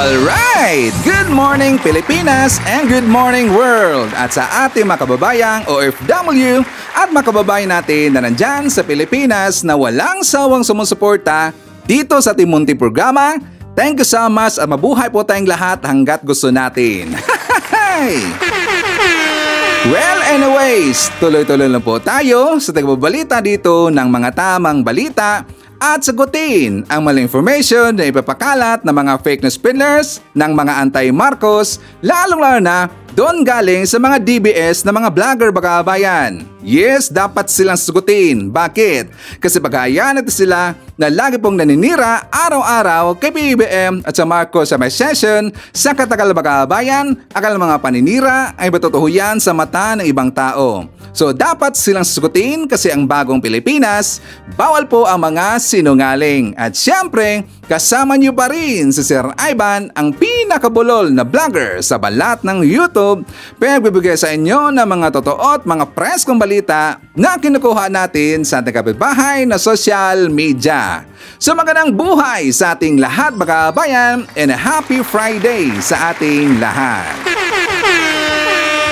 Alright! Good morning Pilipinas and good morning world! At sa ating mga kababayang OFW at mga kababayan natin na nandyan sa Pilipinas na walang sawang sumusuporta dito sa ating munting programa, thank you so much at mabuhay po tayong lahat hanggat gusto natin. Well, anyways, tuloy-tuloy lang po tayo sa tagbabalita dito ng mga tamang balita at sagutin ang maling information na ipapakalat ng mga fake news peddlers ng mga anti-Marcos, lalong-lalo na doon galing sa mga DBS na mga vlogger bagabayan. Yes, dapat silang sagutin. Bakit? Kasi bagayan natin sila na lagi pong naninira araw-araw kay PBBM at sa Marcos sa may session sa katagal bagabayan, akala mga paninira ay batutuho yan sa mata ng ibang tao. So dapat silang sagutin kasi ang bagong Pilipinas, bawal po ang mga sinungaling. At syempre, kasama niyo pa rin si Sir Ivan, ang pinakabulol na vlogger sa balat ng YouTube, pagbibigay sa inyo ng mga totoo at mga preskong balita na kinukuha natin sa ating kapitbahay na social media. So magandang buhay sa ating lahat mga kabayan and a happy Friday sa ating lahat.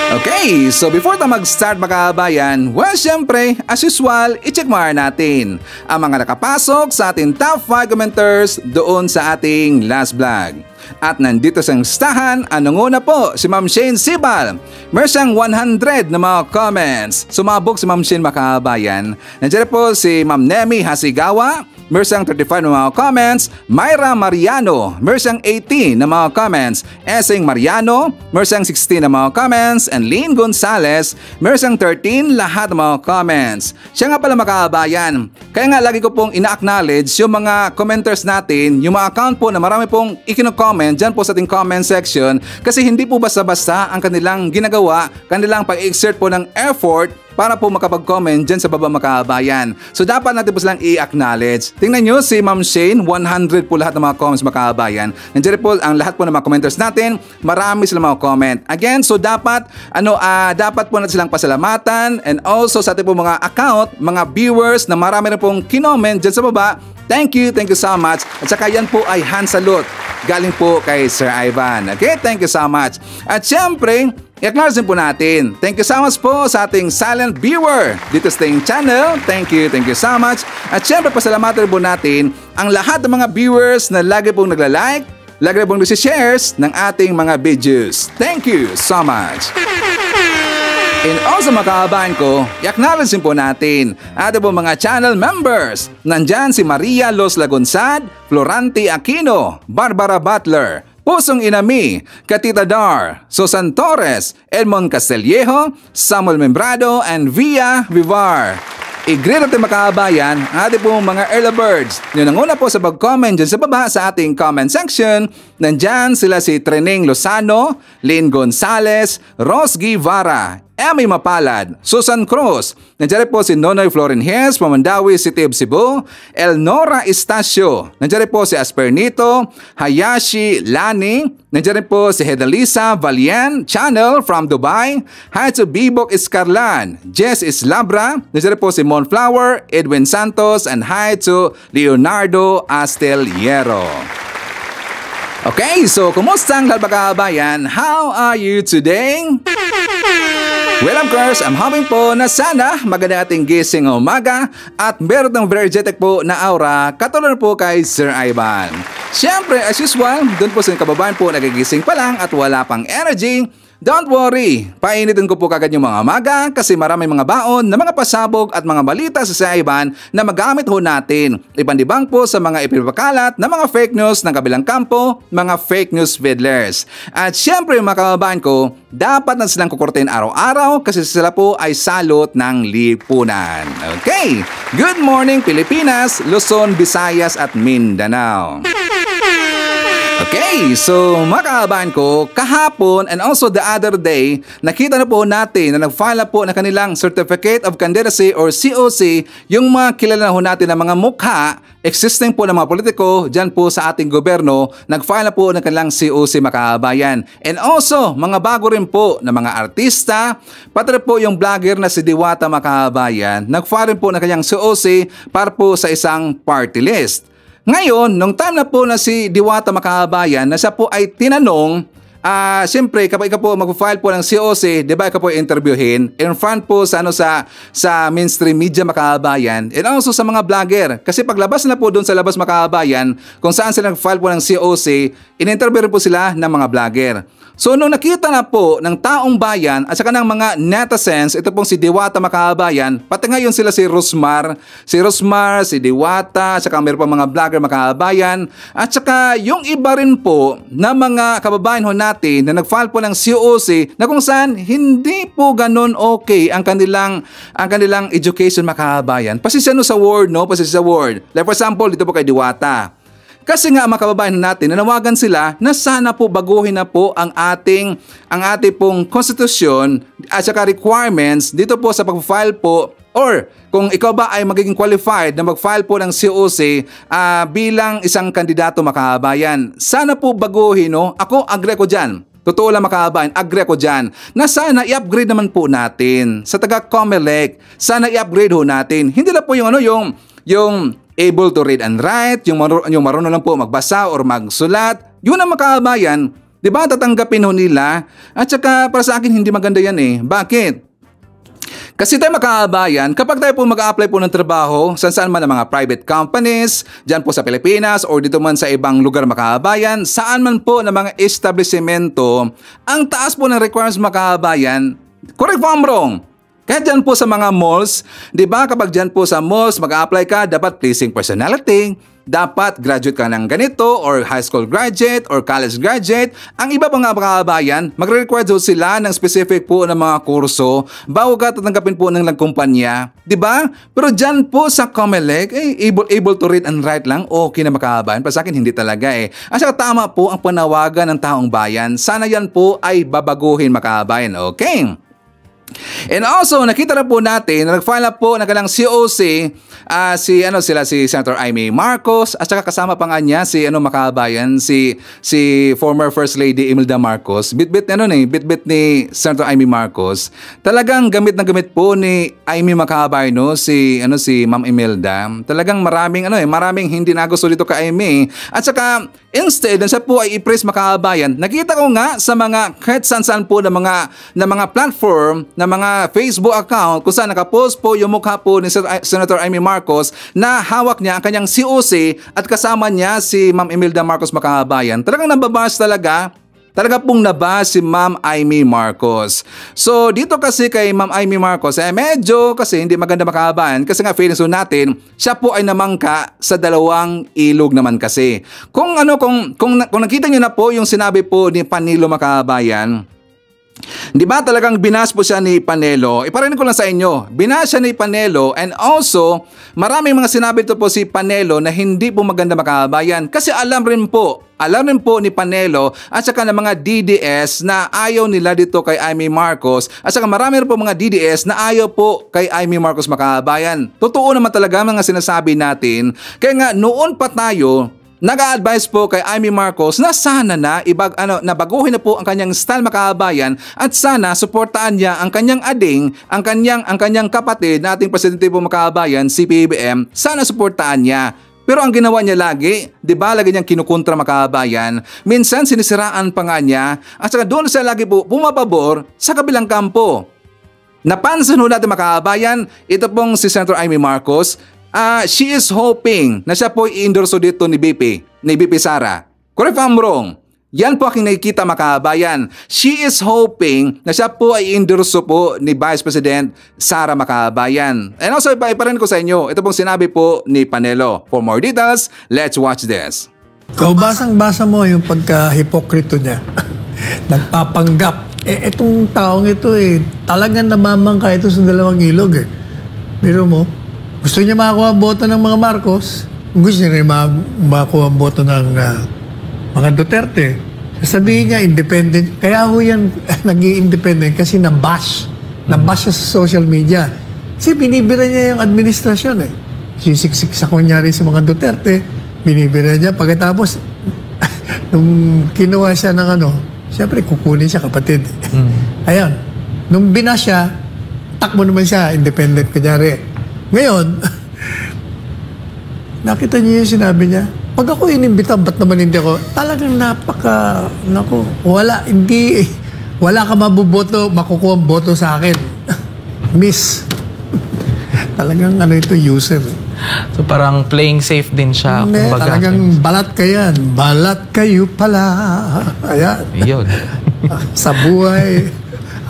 Okay, so before tayo mag-start mga kabayan, well syempre, as usual, i-check muna natin ang mga nakapasok sa ating top 5 commenters doon sa ating last vlog. At nandito sa listahan, anong una po, si Ma'am Shane Sibal. Meron siyang 100 na mga comments. Sumabog si Ma'am Shane mga kabayan. Nandiyan po si Ma'am Nemi Hasigawa. Meron siyang 35 na mga comments. Myra Mariano, meron siyang 18 na mga comments. Eseng Mariano, meron siyang 16 na mga comments. And Lynn Gonzalez, meron siyang 13 lahat ng mga comments. Siya nga pala mga kabayan. Kaya nga lagi ko pong ina-acknowledge yung mga commenters natin, yung mga account po na marami pong ikino-comment dyan po sa ating comment section kasi hindi po basta-basta ang kanilang ginagawa, kanilang pag-exert po ng effort para po makapag-comment dyan sa baba mga kabayan. So dapat natin po silang i-acknowledge. Tingnan nyo si Ma'am Shane, 100 po lahat ng mga comments mga kabayan. Nandiyan po ang lahat po ng mga commenters natin, marami silang mga comment. Again, so dapat dapat po natin silang pasalamatan and also sa ating po mga account, mga viewers na marami na pong kinoment dyan sa baba. Thank you so much. At saka yan po ay hand salute galing po kay Sir Ivan. Okay, thank you so much. At syempre, i-acknowledge po natin. Thank you so much po sa ating silent viewer dito sa ating channel. Thank you so much. At syempre, pasalamatan po natin ang lahat ng mga viewers na lagi pong nagla-like, lagi pong nag-shares ng ating mga videos. Thank you so much. And also mga kababayan ko, i-acknowledge po natin ating po mga channel members. Nandyan si Maria Los Lagunsad, Florante Aquino, Barbara Butler, Pusong Inami, Katita Dar, Susan Torres, Edmond Castillejo, Samuel Membrado, and Via Vivar. I-greet natin mga kababayan ang ating pong mga early birds. Yung nanguna po sa pag-comment dyan sa baba sa ating comment section, nandyan sila si Trening Lozano, Lynn Gonzalez, Ros Guevara, Emmy Mapalad, Susan Cruz, nandiyan po si Nonoy Florenjes, Pamandawi City of Cebu, Elnora Estacio, nandiyan po si Aspernito, Hayashi Lani, nandiyan po si Hedalisa Valian Channel from Dubai, hi to Bibok Iscarlan, Jess Islabra, nandiyan po si Monflower, Edwin Santos, and hi to Leonardo Asteliero. Okay, so kumusta ang lahat mga kabayan? How are you today? Well, of course, I'm hoping po na sana maganda ating gising umaga at meron ng very energetic po na aura katulad po kay Sir Ivan. Siyempre, as usual, doon po sa kababayan po nagigising pa lang at wala pang energy. Don't worry, painitin ko po kagad yung mga umaga kasi maraming mga baon na mga pasabog at mga balita sa Sir Ivan na magamit ho natin. Ipandibang po sa mga ipinapakalat na mga fake news ng kabilang kampo, mga fake news peddlers. At syempre mga kababayan ko, dapat na silang kukurtin araw-araw kasi sila po ay salot ng lipunan. Okay, good morning Pilipinas, Luzon, Visayas at Mindanao. Okay, so mga kababayan ko, kahapon and also the other day, nakita na po natin na nag-file na po na kanilang Certificate of Candidacy or COC yung mga kilala na ho natin na mga mukha, existing po ng mga politiko dyan po sa ating gobyerno, nag-file na po ng kanilang COC mga kababayan. And also, mga bago rin po na mga artista, pati po yung vlogger na si Diwata mga kababayan, nag-file rin po ng kanyang COC para po sa isang party list. Ngayon, nung time na po na si Diwata Makabayan na siya po ay tinanong, siyempre kapag ikaw po mag-file po ng COC, di ba ikaw po interviewin in front po sa mainstream media Makabayan and also sa mga vlogger. Kasi paglabas na po doon sa labas Makabayan, kung saan sila nag-file po ng COC, in-interview rin po sila ng mga vlogger. So nung nakita na po ng taong bayan at saka ng mga netizens, ito pong si Diwata Makabayan, pati ngayon sila si Rosmar, si Diwata, at saka meron pa mga vlogger Makabayan, at saka yung iba rin po na mga kababayan ho natin na nag-file po ng COC na kung saan hindi po ganun okay ang kanilang education Makabayan. Pasisya no sa word, no? Pasisya sa word. Like for example, dito po kay Diwata. Kasi nga mga kababayan natin, nanawagan sila na sana po baguhin na po ang ating pong konstitusyon at saka requirements dito po sa pag-file po, or kung ikaw ba ay magiging qualified na mag-file po ng COC bilang isang kandidato mga kababayan. Sana po baguhin, no? Ako agree ko dyan. Totoo lang mga kababayan, agree ko dyan na sana i-upgrade naman po natin sa taga-COMELEC. Sana i-upgrade ho natin. Hindi lang po yung able to read and write, yung marunong lang po magbasa or magsulat. Yun ang makabayan, di ba tatanggapin ho nila? At saka para sa akin hindi maganda yan eh. Bakit? Kasi tayo makabayan, kapag tayo po mag-a-apply po ng trabaho, saan man ang mga private companies, dyan po sa Pilipinas or dito man sa ibang lugar makabayan, saan man po ng mga establishmento, ang taas po ng requirements makabayan, correct if I'm wrong. Kaya dyan po sa mga malls, di ba kapag dyan po sa malls mag-a-apply ka, dapat pleasing personality, dapat graduate ka ng ganito or high school graduate or college graduate. Ang iba pa nga mga kabayan, magre-require sila ng specific po ng mga kurso bago ka tatanggapin po ng kumpanya. Di ba? Pero dyan po sa COMELEC, able to read and write lang, okay na mga kabayan. Para sa akin, hindi talaga eh. At saka tama po ang panawagan ng taong bayan. Sana yan po ay babaguhin mga kabayan. Okay? And also, nakita na po natin na nag-file na po ng kanilang COC si Senator Amy Marcos at saka kasama pa nga niya si makabayan si former First Lady Imelda Marcos. Bit-bit ni Senator Amy Marcos. Talagang gamit na gamit po ni Amy makabayan si Ma'am Imelda. Talagang maraming hindi nagusto dito kay Amy. At saka instead na siya po ay i-praise makabayan. Nakita ko nga sa mga kahit saan po na mga platform na mga Facebook account kung saan nakapost po yung mukha po ni Senator Amy Marcos na hawak niya ang kanyang COC at kasama niya si Ma'am Imelda Marcos makabayan. Talagang nababas talaga pong nabas si Ma'am Amy Marcos. So dito kasi kay Ma'am Amy Marcos medyo kasi hindi maganda makabayan kasi nga feelings natin siya po ay namangka sa dalawang ilog naman kasi. Kung nakita niyo na po yung sinabi po ni Panelo makabayan, di ba talagang binas po siya ni Panelo? Iparinig ko lang sa inyo. Binas siya ni Panelo and also maraming mga sinabi ito po si Panelo na hindi po maganda makabayan. Kasi alam rin po ni Panelo at saka ng mga DDS na ayaw nila dito kay Amy Marcos at saka marami rin po mga DDS na ayaw po kay Amy Marcos makabayan. Totoo naman talaga mga sinasabi natin. Kaya nga noon pa tayo nag-a-advise po kay Amy Marcos na sana na baguhin na po ang kanyang style makabayan at sana suportaan niya ang kanyang ading, ang kanyang kapatid na ating presidente po makabayan, si PBBM, sana suportaan niya. Pero ang ginawa niya lagi, di ba, lagi niyang kinukontra makabayan. Minsan sinisiraan pa nga niya at saka doon siya lagi po pumapabor sa kabilang kampo. Napansin ho natin makabayan, ito pong si Senator Amy Marcos, she is hoping na siya po i-endorso dito ni BP Sara. Correct if I'm wrong. Yan po aking nakikita makabayan. She is hoping na siya po ay i-endorso po ni Vice President Sara makabayan. And also iparin ko sa inyo, ito pong sinabi po ni Panelo. For more details, let's watch this. So basang-basa mo yung pagka-hipokrito niya. Nagpapanggap. Itong taong ito talagang namamangka ito sa dalawang ilog Pero mo, gusto niya makakuha ang boto ng mga Marcos. Gusto niya rin makakuha ang boto ng mga Duterte. Sabihin niya, independent. Kaya ako yan naging independent kasi nabash. Nabash siya sa social media. Kasi binibira niya yung administrasyon Sisiksik sa kunyari sa mga Duterte. Binibira niya. Pagkatapos, nung kinuha siya ng siyempre kukunin siya kapatid. Ayan. Nung binash siya, takbo naman siya, independent kunyari. Ngayon, Nakita niyo yung sinabi niya? Pag ako inimbita, ba't naman hindi ako? Talagang wala ka mabuboto, makukuha ang boto sa akin. Miss. Talagang ito, user. So parang playing safe din siya. Hindi, talagang balat ka yan. Balat kayo pala. Ayan. Yun. Sa buhay,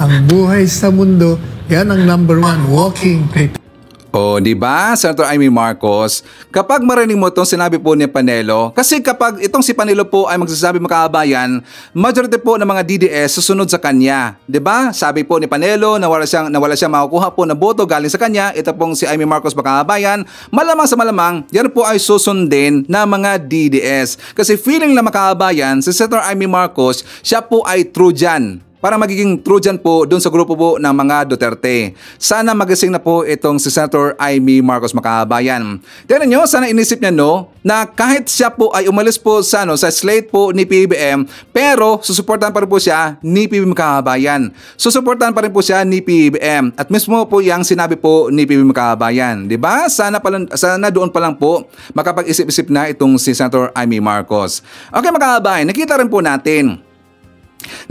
ang buhay sa mundo, yan ang number 1, walking paper. O, di ba, Senator Amy Marcos, kapag marinig mo itong sinabi po ni Panelo, kasi kapag itong si Panelo po ay magsasabi mga kabayan, majority po ng mga DDS susunod sa kanya. Di ba? Sabi po ni Panelo na wala siyang makukuha po na boto galing sa kanya, ito pong si Amy Marcos mga kabayan, malamang sa malamang, yan po ay susundin na mga DDS. Kasi feeling na mga kabayan, si Senator Amy Marcos, siya po ay true dyan. Para magiging true dyan po doon sa grupo po ng mga Duterte. Sana magising na po itong si Senator Amy Marcos makabayan. Tignan nyo, sana inisip niya na kahit siya po ay umalis po sa slate po ni PBBM, pero susuportahan pa rin po siya ni PBBM makabayan. Susuportahan pa rin po siya ni PBBM. At mismo po yung sinabi po ni PBBM makabayan. Diba? Sana doon pa lang po makapag-isip-isip na itong si Senator Amy Marcos. Okay makabayan, nakita rin po natin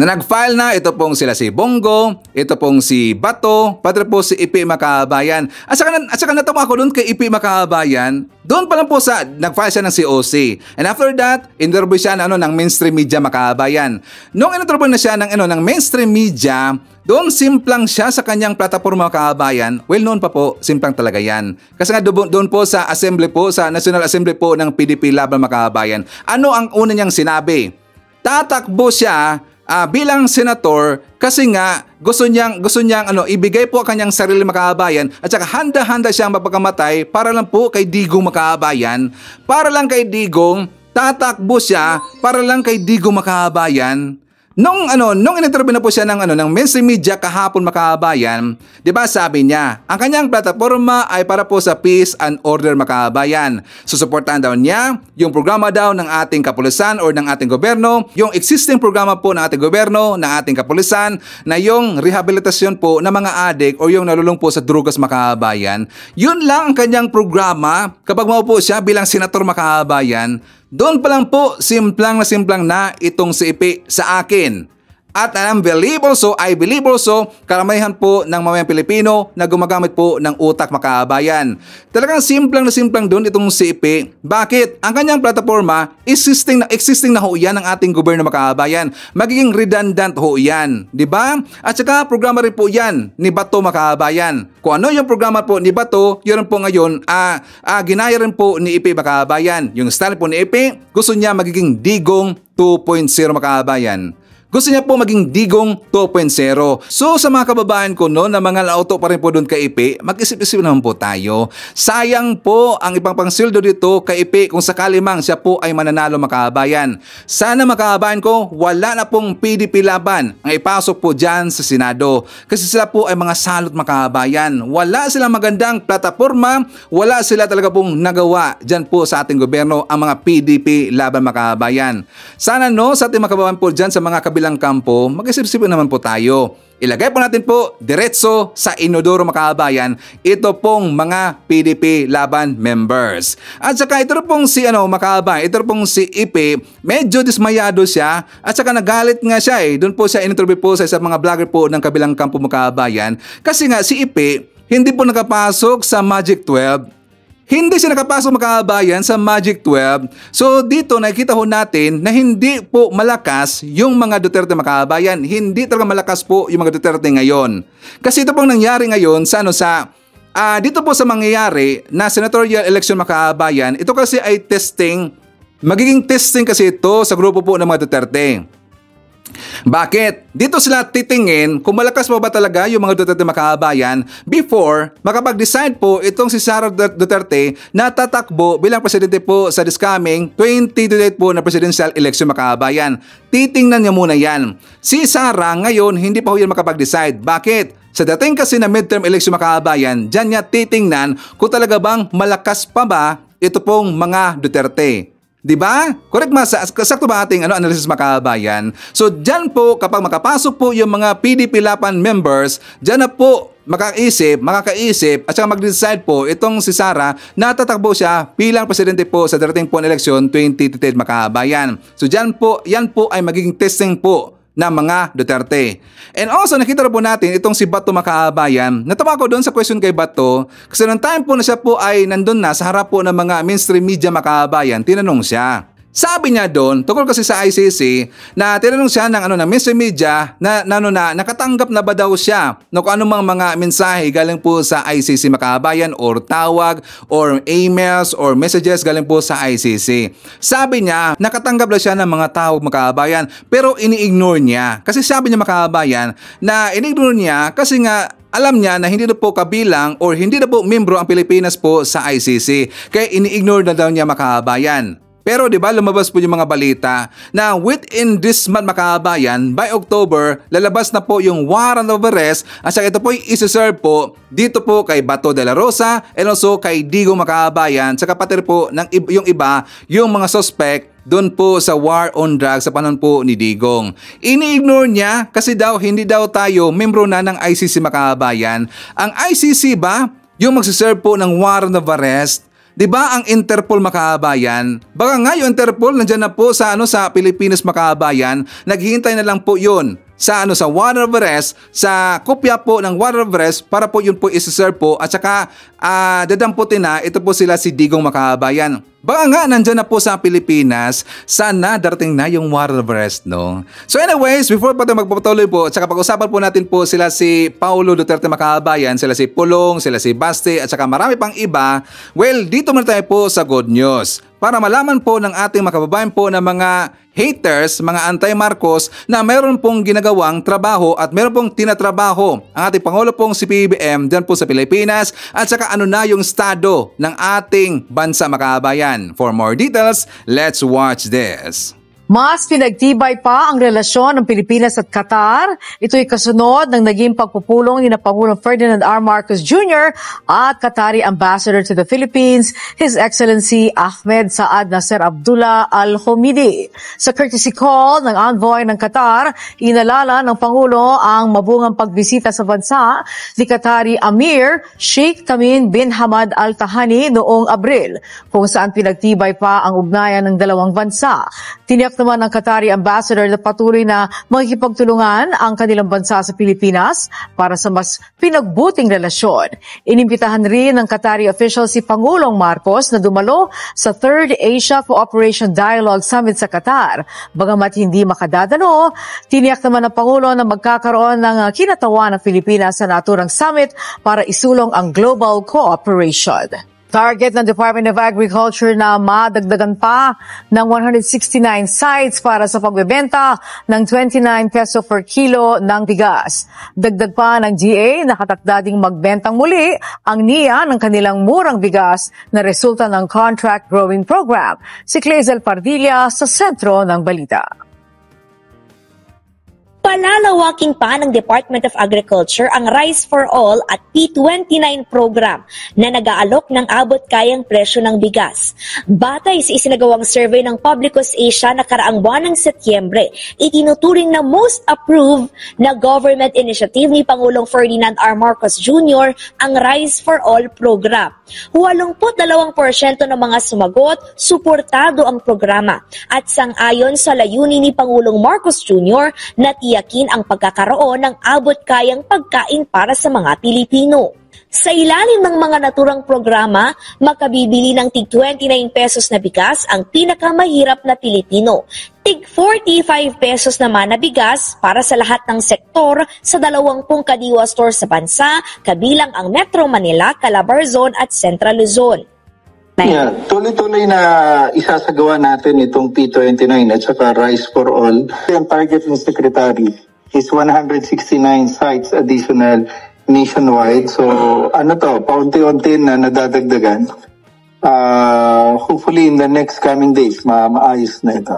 na nag-file na ito pong sila si Bongo, ito pong si Bato, pati po si Ipi Makabayan. At saka natawa ako doon kay Ipi Makabayan, doon pa lang po nag-file siya ng COC. And after that, interview siya ng mainstream media Makabayan. Nung interview na siya ng mainstream media, doon simplang siya sa kanyang plataforma Makabayan. Well, noon pa po, simplang talaga yan. Kasi nga doon po sa assembly po, sa National Assembly po ng PDP Laban Makabayan, ano ang una niyang sinabi? Tatakbo siya bilang senator kasi nga gusto niyang ibigay po kanyang sarili makabayan at saka handa-handa siyang mapagkamatay para lang po kay Digong makabayan, para lang kay Digong tatakbo siya para lang kay Digong makabayan. Nung in-interview na po siya ng mainstream media kahapon makabayan, 'di ba sabi niya, ang kanyang plataforma ay para po sa peace and order makabayan. Susuportahan daw niya yung programa daw ng ating kapulisan or ng ating gobyerno, yung existing programa po ng ating gobyerno, ng ating kapulisan na yung rehabilitasyon po ng mga adik o yung nalulung po sa drugas makabayan. Yun lang ang kanyang programa kapag maupo siya bilang senator makabayan. Doon pa lang po, simplang na itong si Ipi sa akin. At I believe also, karamihan po ng mamayang Pilipino na gumagamit po ng utak makabayan. Talagang simplang doon itong si Ipi. Bakit? Ang kanyang plataforma, existing na ho yan ng ating gobyerno makabayan. Magiging redundant ho yan. Diba? At saka programa rin po yan ni Bato makabayan. Kung ano yung programa po ni Bato, yun po ngayon, ginaya rin po ni Ipi makabayan. Yung style po ni Ipi, gusto niya magiging Digong 2.0 makabayan. Gusto niya po maging Digong 2.0. So sa mga kababayan ko na mga lauto pa rin po doon kay Ipi, mag-isip-isip naman po tayo. Sayang po ang ibang pangsildo dito kay Ipi kung sakali mang siya po ay mananalo makabayan. Sana makabayan ko, wala na pong PDP laban ang ipasok po dyan sa Senado. Kasi sila po ay mga salot makabayan. Wala silang magandang plataforma, wala sila talaga pong nagawa dyan po sa ating gobyerno ang mga PDP laban makabayan. Sana sa ating makababayan po dyan sa mga kabilang kampo, mag-isip-isip naman po tayo. Ilagay po natin po diretso sa inodoro makabayan ito pong mga PDP laban members. At saka ito pong si makabayan, ito pong si Ipi, medyo dismayado siya at saka nagalit nga siya doon po siya in-interview po sa mga vlogger po ng kabilang kampo makabayan kasi nga si Ipi hindi po nakapasok sa Magic 12. Hindi siya nakapasok makabayan sa Magic 12. So dito nakikita ho natin na hindi po malakas yung mga Duterte makabayan. Hindi talaga malakas po yung mga Duterte ngayon. Kasi ito pong nangyari ngayon dito po sa mangyayari na senatorial election makabayan, ito kasi ay testing. Magiging testing kasi ito sa grupo po ng mga Duterte. Bakit? Dito sila titingin kung malakas pa ba talaga yung mga Duterte makabayan before makapag-decide po itong si Sara Duterte na tatakbo bilang presidente po sa this coming 2028 po na presidential election makabayan. Titingnan niya muna yan. Si Sara ngayon hindi pa ho yan makapag-decide. Bakit? Sa dating kasi na midterm election makabayan, dyan niya titingnan kung talaga bang malakas pa ba ito pong mga Duterte. Diba? Correct ma? Sakto ba ating analysis makabayan? So dyan po kapag makapasok po yung mga PDP laban members, dyan na po makakaisip at saka mag-decide po itong si Sara na tatakbo siya bilang presidente po sa darating po na eleksyon 2010 mga kabayan. So yan po ay magiging testing po ng mga Duterte. And also nakita rin po natin itong si Bato mga kabayan. Natawa ko doon sa question kay Bato kasi nung time po na siya po ay nandun na sa harap po ng mga mainstream media mga kabayan, tinanong siya. Sabi niya doon, tungkol kasi sa ICC, na tinanong siya ng mainstream media na nakatanggap na ba daw siya no kung anumang mga mensahe galing po sa ICC makabayan or tawag or emails or messages galing po sa ICC. Sabi niya, nakatanggap na siya ng mga tawag makabayan pero ini-ignore niya. Kasi sabi niya makabayan na ini-ignore niya kasi nga alam niya na hindi na po kabilang or hindi na po membro ang Pilipinas po sa ICC. Kaya ini-ignore na daw niya makabayan. Pero di ba lumabas po yung mga balita na within this month makabayan, by October, lalabas na po yung warrant of arrest at saka ito po yung isi-serve po dito po kay Bato de la Rosa and also kay Digong makabayan sa kapatid po ng yung iba, yung mga suspect doon po sa war on drugs sa panahon po ni Digong. Ini-ignore niya kasi daw hindi daw tayo membro na ng ICC makabayan. Ang ICC ba yung magsiserve po ng warrant of arrest? Diba ang Interpol makabayan? Baka nga yung Interpol nandiyan na po sa sa Pilipinas makabayan, naghihintay na lang po 'yon sa warrant of arrest, sa kopya po ng warrant of arrest para po yun po isi-serve po at saka dadamputin na ito po sila si Digong makabayan. Baka nga nandyan na po sa Pilipinas, sana darating na yung warrant of arrest, no? So anyways, before pa tayo magpapatuloy po, at saka pag-usapan po natin po sila si Paulo Duterte makabayan, sila si Pulong, sila si Baste, at saka marami pang iba, well, dito muna tayo po sa good news. Para malaman po ng ating makababayan po na mga haters, mga anti-Marcos na meron pong ginagawang trabaho at meron pong tinatrabaho ang ating Pangulo pong si PBBM dyan po sa Pilipinas at saka ano na yung estado ng ating bansa makabayan. For more details, let's watch this. Mas pinagtibay pa ang relasyon ng Pilipinas at Qatar. Ito'y kasunod ng naging pagpupulong ni Pangulong Ferdinand R. Marcos Jr. at Qatari Ambassador to the Philippines, His Excellency Ahmed Saad Nasser Abdullah Al-Humidi. Sa courtesy call ng envoy ng Qatar, inalala ng Pangulo ang mabungang pagbisita sa bansa ni Qatari Amir Sheikh Tamim bin Hamad Al Thani noong Abril, kung saan pinagtibay pa ang ugnayan ng dalawang bansa. Tiniyak naman ng Qatari Ambassador na patuloy na makikipagtulungan ang kanilang bansa sa Pilipinas para sa mas pinagbuting relasyon. Inimbitahan rin ng Qatari official si Pangulong Marcos na dumalo sa 3rd Asia Cooperation Dialogue Summit sa Qatar. Bagamat hindi makadadalo, tiniyak naman ng Pangulo na magkakaroon ng kinatawan ng Pilipinas sa naturang summit para isulong ang global cooperation. Target ng Department of Agriculture na madagdagan pa ng 169 sites para sa pagbebenta ng 29 peso per kilo ng bigas. Dagdag pa ng DA, nakatakda ding magbentang muli ang NIA ng kanilang murang bigas na resulta ng contract growing program. Si Clazel Pardilla sa sentro ng balita. Palalawakin pa ng Department of Agriculture ang Rice for All at P29 program na nag-aalok ng abot-kayang presyo ng bigas. Batay sa isinagawang survey ng Publicus Asia na karaang buwan ng Setyembre, itinuturing na most approved na government initiative ni Pangulong Ferdinand R. Marcos Jr. ang Rice for All program. 82% ng mga sumagot, suportado ang programa at sang-ayon sa layunin ni Pangulong Marcos Jr. na tiyakin ang pagkakaroon ng abot-kayang pagkain para sa mga Pilipino. Sa ilalim ng mga naturang programa, makabibili ng tig 29 pesos na bigas ang pinakamahirap na Pilipino. Tig 45 pesos naman na bigas para sa lahat ng sektor sa 20 kadiwa store sa bansa, kabilang ang Metro Manila, Calabarzon at Central Luzon. Yeah, tuloy-tuloy na isasagawa natin itong P29 at saka Rice for All. Ang target ng Secretary is 169 sites additional nationwide. So paunti-unti na nadadagdagan. Hopefully in the next coming days, maayos na ito.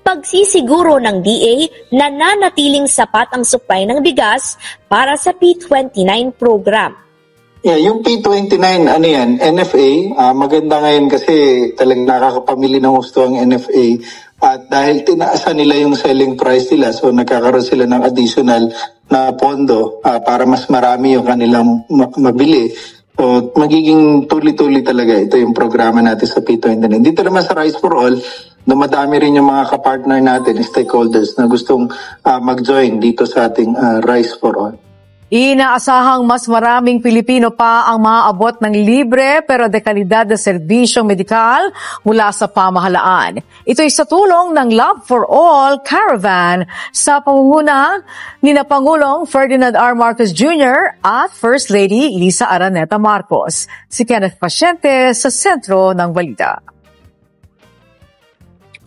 Pagsisiguro ng DA na nanatiling sapat ang supply ng bigas para sa P29 program. Yeah, yung P29, NFA, maganda ngayon kasi talagang nakakapamili ng gusto ang NFA at dahil tinaasan nila yung selling price nila, so nagkakaroon sila ng additional na pondo para mas marami yung kanilang mabili. So, magiging tuloy-tuloy talaga ito yung programa natin sa P29. Dito naman sa Rice for All, dumadami rin yung mga kapartner natin, stakeholders na gustong mag-join dito sa ating Rice for All. Inaasahang mas maraming Pilipino pa ang maaabot ng libre pero dekalidad na serbisyong medikal mula sa pamahalaan. Ito'y sa tulong ng Love for All Caravan sa pamumuno ni Pangulong Ferdinand R. Marcos Jr. at First Lady Lisa Araneta Marcos. Si Kenneth Pasyente sa sentro ng balita.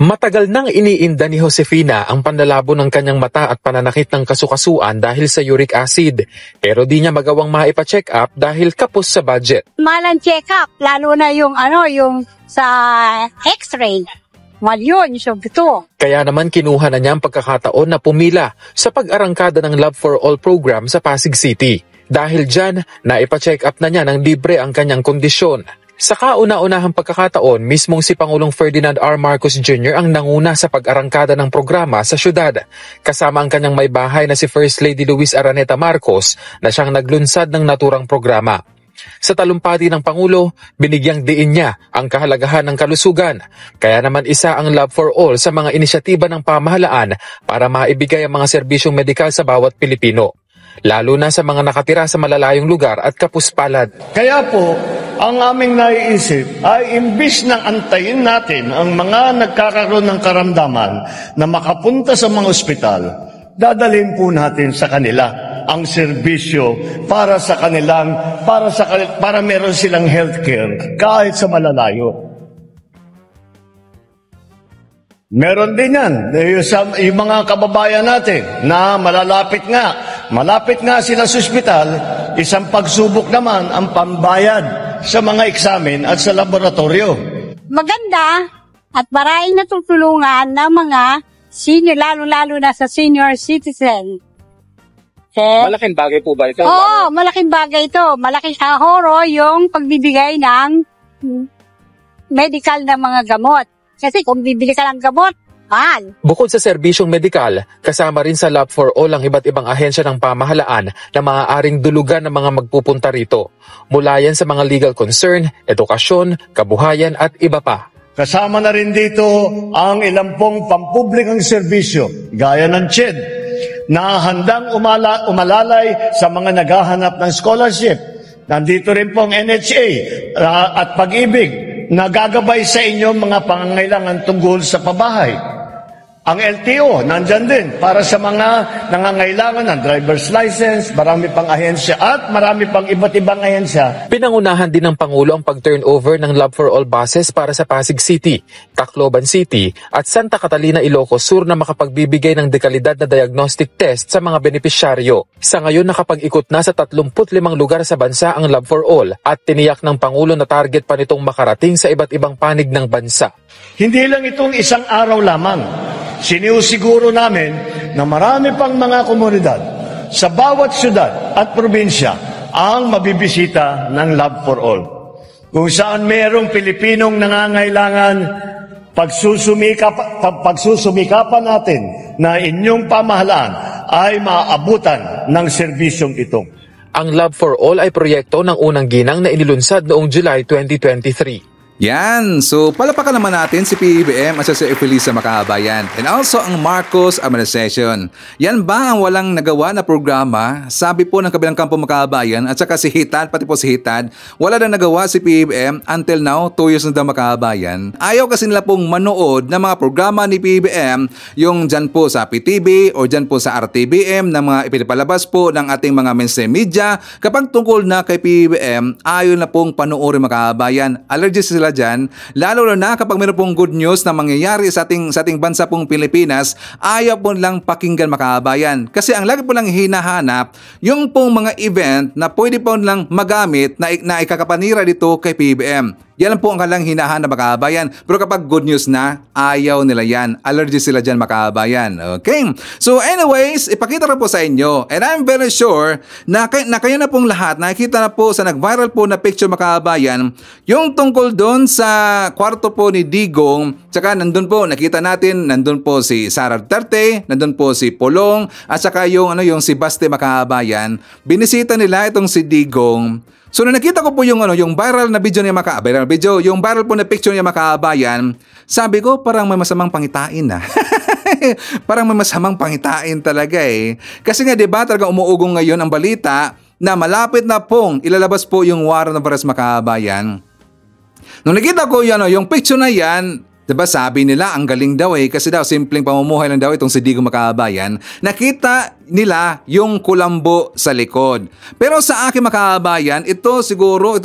Matagal nang iniinda ni Josefina ang panlalabo ng kanyang mata at pananakit ng kasukasuan dahil sa uric acid. Pero di niya magawang maipa-check up dahil kapos sa budget. Malang check up, lalo na yung sa x-ray. Yun, ito. Kaya naman kinuha na niya ang pagkakataon na pumila sa pag-arangkada ng Love for All program sa Pasig City. Dahil dyan, naipa-check up na niya ng libre ang kanyang kondisyon. Sa kauna-unahang pagkakataon, mismong si Pangulong Ferdinand R. Marcos Jr. ang nanguna sa pag-arangkada ng programa sa syudad, kasama ang kanyang may bahay na si First Lady Luis Araneta Marcos na siyang naglunsad ng naturang programa. Sa talumpati ng Pangulo, binigyang diin niya ang kahalagahan ng kalusugan, kaya naman isa ang Love for All sa mga inisyatiba ng pamahalaan para maibigay ang mga serbisyong medikal sa bawat Pilipino, lalo na sa mga nakatira sa malalayong lugar at kapuspalad. Kaya po, ang aming naiisip ay imbis na antayin natin ang mga nagkakaroon ng karamdaman na makapunta sa mga ospital, dadalhin po natin sa kanila ang serbisyo para meron silang healthcare kahit sa malalayo. Meron din yan, yung mga kababayan natin na malapit nga sila sa ospital, isang pagsubok naman ang pambayad sa mga eksamen at sa laboratorio. Maganda at maraming natutulungan ng mga senior, lalo-lalo na sa senior citizen. Malaking bagay po ba ito? Oo, malaking bagay ito. Malaking ahoro yung pagbibigay ng medical na mga gamot. Kasi kung bibili ka ng gamot, mahal. Bukod sa serbisyong medikal, kasama rin sa Love for All ang iba't ibang ahensya ng pamahalaan na maaaring dulugan ng mga magpupunta rito. Mula yan sa mga legal concern, edukasyon, kabuhayan at iba pa. Kasama na rin dito ang ilang pong pampublikong serbisyo, gaya ng CHED, na handang umalalay sa mga naghahanap ng scholarship. Nandito rin pong NHA at Pag-ibig, na gagabay sa inyo mga pangangailangan tungkol sa pabahay. Ang LTO, nandyan din para sa mga nangangailangan ng driver's license, marami pang ahensya at marami pang iba't ibang ahensya. Pinangunahan din ng Pangulo ang pag-turnover ng Love for All buses para sa Pasig City, Tacloban City at Santa Catalina, Ilocos Sur na makapagbibigay ng dekalidad na diagnostic test sa mga benepisyaryo. Sa ngayon nakapag-ikot na sa 35 lugar sa bansa ang Love for All at tiniyak ng Pangulo na target pa nitong makarating sa iba't ibang panig ng bansa. Hindi lang itong isang araw lamang. Sinisiguro namin na marami pang mga komunidad sa bawat syudad at probinsya ang mabibisita ng Love for All. Kung saan mayroong Pilipinong nangangailangan, pagsusumikapan natin na inyong pamahalaan ay maaabutan ng serbisyong ito. Ang Love for All ay proyekto ng unang ginang na inilunsad noong July 2023. Yan, so palapakan naman natin si PBBM at si Felisa Makabayan and also ang Marcos Administration. Yan ba ang walang nagawa na programa? Sabi po ng kabilang kampo Makabayan at saka si Hitad, pati po si Hitad, wala na nagawa si PBBM until now, 2 years na daw Makabayan. Ayaw kasi nila pong manood ng mga programa ni PBBM, yung dyan po sa PTV o dyan po sa RTBM na mga ipinapalabas po ng ating mga mainstream media. Kapag tungkol na kay PBBM, ayaw na pong panoorin Makabayan. Allergies sila dyan, lalo na kapag mayroon pong good news na mangyayari sa ating bansa pong Pilipinas, ayaw po lang pakinggan Makabayan. Kasi ang lagi po lang hinahanap, yung pong mga event na pwede po lang magamit na ikakapanira dito kay PBBM. Yan po ang kanilang hinahanap mga kababayan. Pero kapag good news na, ayaw nila yan. Allergy sila dyan mga kababayan. Okay? So anyways, ipakita ko po sa inyo. And I'm very sure na kayo na pong lahat, nakikita na po sa nag-viral po na picture mga kababayan, yung tungkol doon sa kwarto po ni Digong, tsaka nandun po, nakita natin, nandun po si Sara Duterte, nandun po si Pulong, at saka yung si Baste mga kababayan. Binisita nila itong si Digong. So nung nakita ko po yung viral na video niya yung viral po na picture niya mga kababayan, sabi ko parang may masamang pangitain na. Parang may masamang pangitain talaga eh. Kasi nga 'di ba talaga umuugong ngayon ang balita na malapit na pong ilalabas po yung warrant of arrest mga kababayan. Nung nakita ko yung picture na yan, diba sabi nila ang galing daw eh kasi daw simpleng pamumuhay lang daw itong si Digong mga kababayan. Nakita nila yung kulambo sa likod. Pero sa akin mga kababayan, ito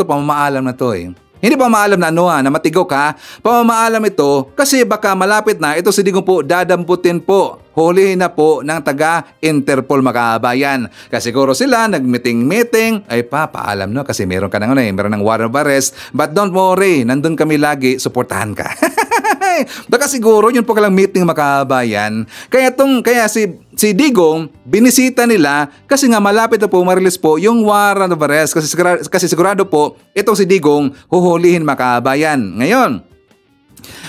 pamamaalam na to eh. Hindi pamamaalam na na matigaw ka. Pamamaalam ito kasi baka malapit na ito si Digong po dadamputin po. Hulihin na po ng taga-Interpol mga kababayan. Kasi siguro sila nag-meeting, ay paalam no kasi meron ka meron ng warrant of arrest. But don't worry, nandun kami lagi, suportahan ka. Baka siguro yun po kalang meeting mga kababayan. Kaya si Digong binisita nila kasi nga malapit na po ma-release po yung warrant of arrest kasi sigurado po itong si Digong huhulihin mga kababayan. Ngayon,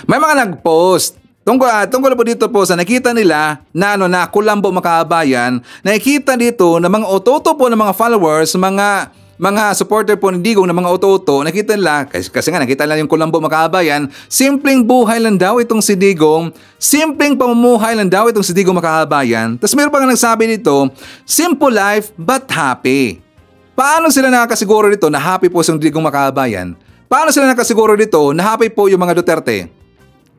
may mga nag-post tungkol po dito po sa nakita nila na kulambo mga kababayan, nakikita dito na mga ototo po ng mga followers, mga supporter po ni Digong na mga oto-oto, nakita nila, kasi nga nakita nila yung kulambo mga kababayan, simpleng buhay lang daw itong si Digong, simpleng pamumuhay lang daw itong si Digong mga kababayan. Tapos meron pa nga nagsabi dito, simple life but happy. Paano sila nakakasiguro dito na happy po si Digong mga kababayan? Paano sila nakasiguro dito na happy po yung mga Duterte?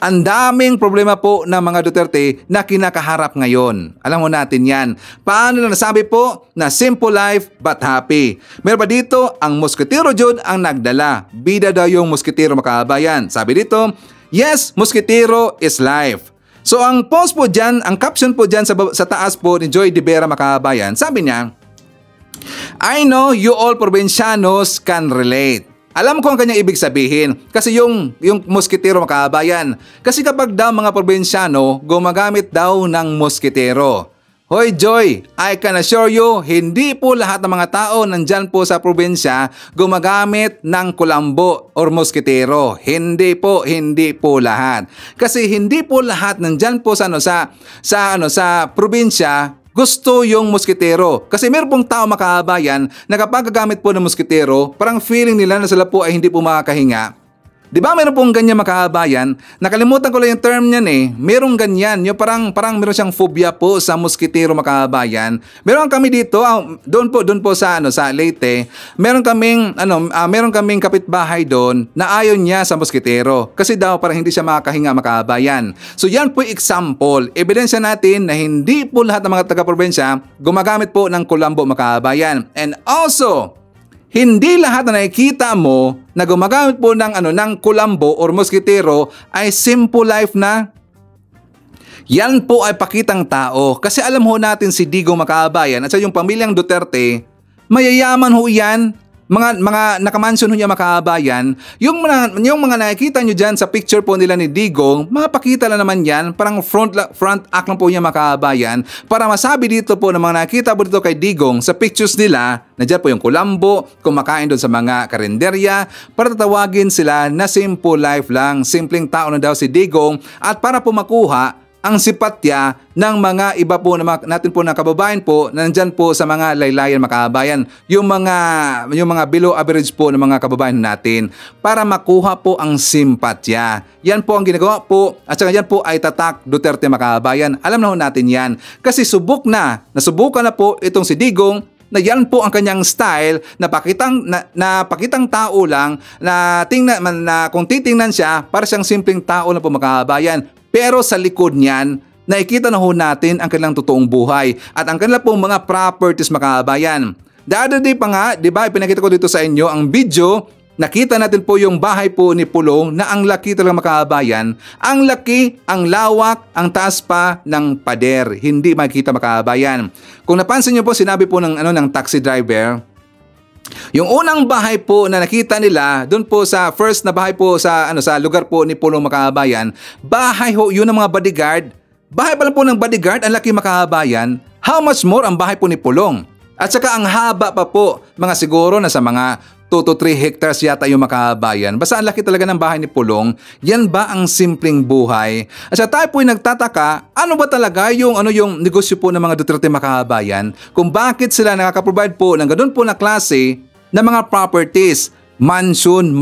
Ang daming problema po ng mga Duterte na kinakaharap ngayon. Alam mo natin yan. Paano na nasabi po na simple life but happy? Meron pa dito, ang Musketero Jud ang nagdala. Bida daw yung Musketero mga kababayan. Sabi dito, yes, Musketero is life. So ang post po dyan, ang caption po dyan sa taas po ni Joy De Vera mga kababayan, sabi niya, I know you all provincianos can relate. Alam ko ang kanyang ibig sabihin kasi yung Musketero mga kababayan. Kasi kapag daw mga probinsyano gumagamit daw ng Musketero. Hoy Joy, I can assure you, hindi po lahat ng mga tao nandyan po sa probinsya gumagamit ng kulambo or Musketero. Hindi po lahat. Kasi hindi po lahat nandyan po sa probinsya gusto yung Musketero. Kasi meron pong tao mga kababayan na kapag gagamit po ng Musketero, parang feeling nila na sila po ay hindi po makakahinga. Di ba meron pong ganyan mga kababayan? Nakalimutan ko lang yung term niyan eh. Merong ganyan. Yung parang meron siyang phobia po sa Musketero mga kababayan. Meron kami dito, doon po sa Leyte. Meron kaming kapitbahay doon na ayaw niya sa Musketero. Kasi daw parang hindi siya makakahinga mga kababayan. So yan po example. Ebidensya natin na hindi po lahat ng mga taga-probinsya gumagamit po ng kulambo mga kababayan. And also, hindi lahat na nakikita mo na gumagamit po ng kulambo or Musketero ay simple life na. Yan po ay pakitang tao. Kasi alam ho natin si Digong mga kababayan at sa yung pamilyang Duterte, mayayaman ho yan. Mga nakamansyon ho niya mga kababayan. Yung mga nakikita nyo dyan sa picture po nila ni Digong, mapakita lang naman yan. Parang front act lang po niya mga kababayan. Para masabi dito po na mga nakikita po dito kay Digong sa pictures nila, na dyan po yung kulambo, kumakain doon sa mga karinderya, para tatawagin sila na simple life lang. Simpleng tao na daw si Digong at para po makuha ang simpatya ng mga iba po natin po na kababayan po na nandyan po sa mga laylayan mga kababayan, yung mga below average po ng mga kababayan natin para makuha po ang simpatya. Yan po ang ginagawa po at saka yan po ay tatak Duterte mga kababayan. Alam na ho natin yan kasi nasubukan na po itong si Digong na yan po ang kanyang style na pakitang tao lang na kung titingnan siya para siyang simpleng tao na po mga kababayan. Pero sa likod niyan, nakikita na ho natin ang kanilang totoong buhay at ang kanilang pong mga properties mga kababayan. The other day pa nga, di ba, ipinakita ko dito sa inyo ang video, nakita natin po yung bahay po ni Pulong na ang laki talaga mga kababayan. Ang laki, ang lawak, ang taas pa ng pader. Hindi makikita mga kababayan. Kung napansin niyo po, sinabi po ng taxi driver, Yung unang bahay po na nakita nila, doon po sa first na bahay po sa lugar po ni Pulong, mga kababayan, bahay ho yun ng mga bodyguard. Bahay pa lang po ng bodyguard, ang laki, mga kababayan. How much more ang bahay po ni Pulong? At saka ang haba pa po, mga siguro na sa mga 2 to 3 hectares yata yung, mga kababayan. Basta ang laki talaga ng bahay ni Pulong. Yan ba ang simpleng buhay? At saka tayo po'y nagtataka, ano ba talaga yung negosyo po ng mga Duterte, mga kababayan? Kung bakit sila nakaka-provide po ng ganun po na klase ng mga properties, mansion.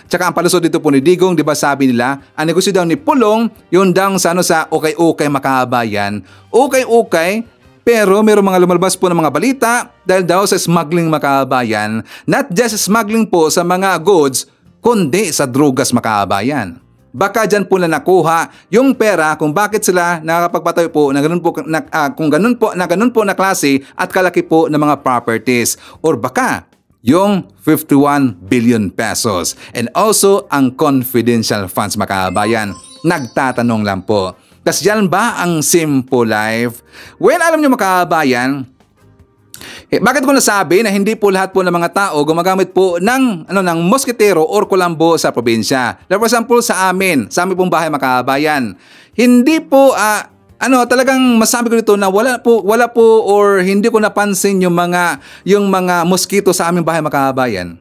Tsaka ang palusot dito po ni Digong, di ba sabi nila, ang negosyo daw ni Pulong, yun daw sa okay, mga kababayan. Okay, pero mayroong mga lumalabas po ng mga balita dahil daw sa smuggling, mga kababayan. Not just smuggling po sa mga goods, kundi sa drugas, mga kababayan. Baka dyan po na nakuha yung pera kung bakit sila nakakapagpatayo po na ganun po na klase at kalaki po ng mga properties. Or baka yung 51 billion pesos. And also ang confidential funds, mga kababayan. Nagtatanong lang po. Kasi yan ba ang simple life? Well, alam nyo, mga kababayan, bakit ko nasabi na hindi po lahat po ng mga tao gumagamit po ng moskitero or kulambo sa probinsya? For example, sa amin pong bahay, mga kababayan, hindi po talagang masabi ko dito na wala po or hindi ko napansin yung mga mosquito sa aming bahay, mga kababayan.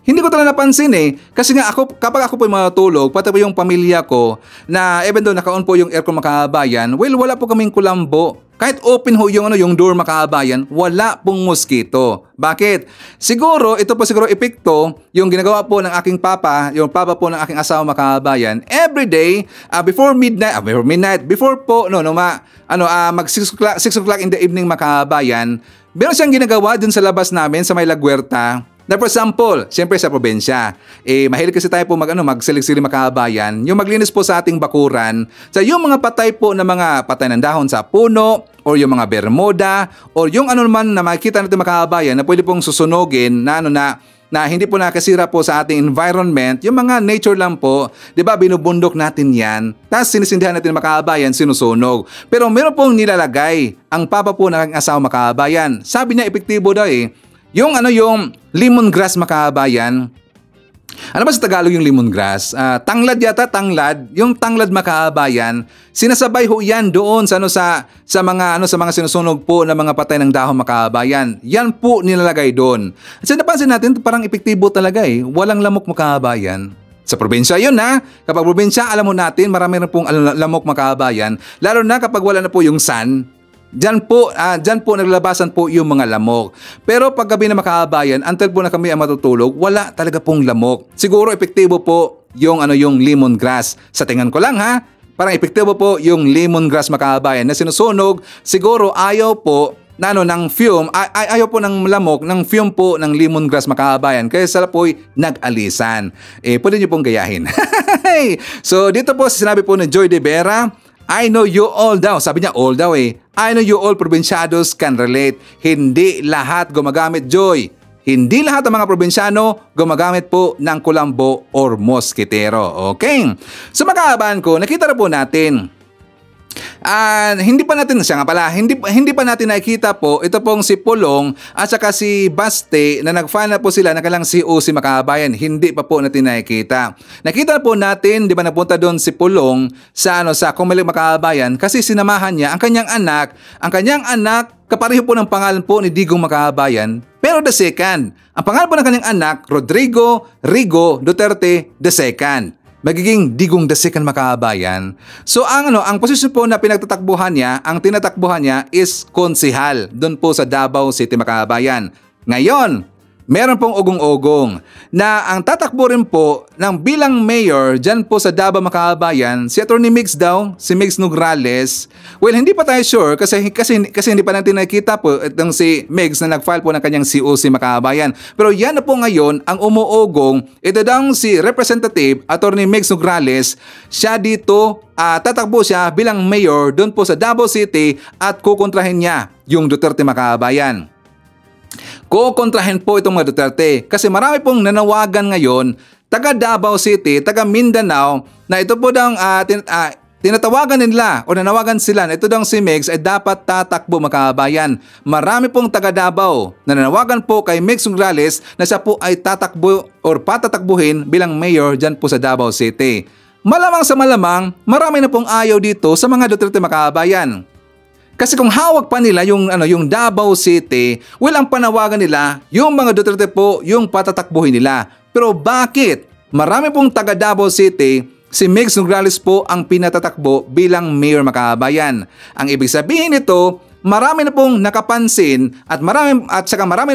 Hindi ko talaga napansin kasi nga kapag ako po matulog, pati po yung pamilya ko, na even though naka-on po yung aircon, mga kababayan, well, wala po kaming kulambo. Kahit open ho yung door, mga kababayan, wala pong mosquito. Bakit? Ito po siguro epekto yung ginagawa po ng aking papa, yung papa po ng aking asawa, mga kababayan. Every day, before midnight, before po, mag 6 o'clock in the evening, mga kababayan, meron siyang ginagawa dun sa labas namin, sa may Lagwerta. Na for example, siyempre sa probinsya, mahilig kasi tayo po magsilig-silig, mga kababayan, yung maglinis po sa ating bakuran, sa yung mga patay po na mga patay ng dahon sa puno, or yung mga bermuda, or yung naman na makikita natin, mga kababayan, na pwede pong susunogin na hindi po nakasira po sa ating environment, yung mga nature lang po, di ba, binubundok natin yan, tapos sinisindihan natin, mga kababayan, sinusunog. Pero meron pong nilalagay ang papa po ng aking asawa, mga kababayan. Sabi niya, epektibo daw yung lemongrass, mga kababayan. Ano ba sa Tagalog yung lemongrass? Tanglad yata, yung tanglad, mga kababayan. Sinasabay ho yan doon sa mga sinusunog po na mga patay ng dahon, mga kababayan. Yan po nilalagay doon. At napansin natin, parang epektibo talaga Walang lamok, mga kababayan. Sa probinsya yun Kapag probinsya, alam mo natin, marami rin pong lamok, mga kababayan. Lalo na kapag wala na po yung sun. Diyan po naglalabasan po yung mga lamok. Pero pag gabi na, mga kababayan, until po na kami ang matutulog, wala talaga pong lamok. Siguro epektibo po yung lemongrass. Sa tingin ko lang parang epektibo po yung lemongrass, mga kababayan, na sinusunog. Siguro ayaw po ng fume, ayaw po ng lamok, ng fume po ng lemongrass, mga kababayan. Kaya sila po'y nag-alisan. Pwede nyo pong gayahin. So dito po sinabi po ni Joy De Vera, I know you all daw. Sabi niya all daw I know you all probinsyados can relate. Hindi lahat gumagamit, Joy. Hindi lahat ng mga probinsyano gumagamit po ng kulambo or moskitero. Okay? So, mga kababayan ko, nakita na po natin. Hindi pa natin nakikita po ito pong si Pulong at saka si Baste na nag-file na po sila na kailang COC, mga kababayan. Hindi pa po natin nakikita. Nakita po natin, di ba, napunta doon si Pulong sa Comelec, mga kababayan, kasi sinamahan niya ang kanyang anak, kapareho po ng pangalan po ni Digong, mga kababayan, pero the second. Ang pangalan po ng kanyang anak, Rodrigo Rigo Duterte II. Magiging Digong the second, mga kababayan. So ang posisyon po na tinatakbuhan niya is konsehal doon po sa Davao City, mga kababayan. Ngayon, meron pong ugong-ugong na ang tatakbo rin po ng bilang mayor dyan po sa Davao, mga kababayan, si Atty. Migs daw, si Migs Nograles. Well, hindi pa tayo sure kasi hindi pa natin nakita po itong si Migs na nag-file po ng kanyang COC, mga kababayan. Pero yan na po ngayon ang umuugong. Ito daw si Representative Atty. Migs Nograles. Siya dito, tatakbo siya bilang mayor doon po sa Davao City at kukontrahin niya yung Duterte, mga kababayan. Kukontrahin po itong mga Duterte kasi marami pong nanawagan ngayon, taga Davao City, taga Mindanao, na ito po daw tinatawagan nila o nanawagan sila na ito daw si Migs ay dapat tatakbo mga kabayan. Marami pong taga Davao na nanawagan po kay Migs Nograles na siya po ay tatakbo or patatakbuhin bilang mayor dyan po sa Davao City. Malamang sa malamang, marami na pong ayaw dito sa mga Duterte mga kabayan. Kasi kung hawak pa nila yung Davao City, ang panawagan nila, yung mga Duterte po yung patatakbuhin nila. Pero bakit? Marami pong taga Davao City, si Migs Nograles po ang pinatatakbo bilang mayor mga kabayan. Ang ibig sabihin nito, marami na pong nakapansin at marami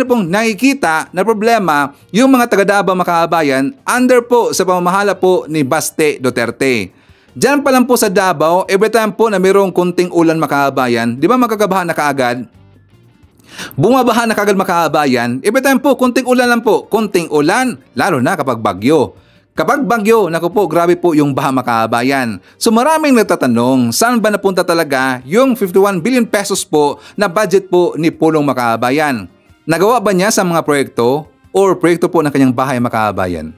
na pong nakikita na problema yung mga taga Davao mga kabayan under po sa pamamahala po ni Baste Duterte. Diyan pa lang po sa Davao, every time po na mayroong kunting ulan mga kabayan, di ba magkakabahan na kaagad? Bumabaha na kaagad mga kabayan, every time po kunting ulan lang po, kunting ulan, lalo na kapag bagyo. Kapag bagyo, naku po, grabe po yung baha mga kabayan. So maraming nagtatanong, saan ba napunta talaga yung 51 billion pesos po na budget po ni Pulong mga kabayan? Nagawa ba niya sa mga proyekto or proyekto po ng kanyang bahay mga kabayan?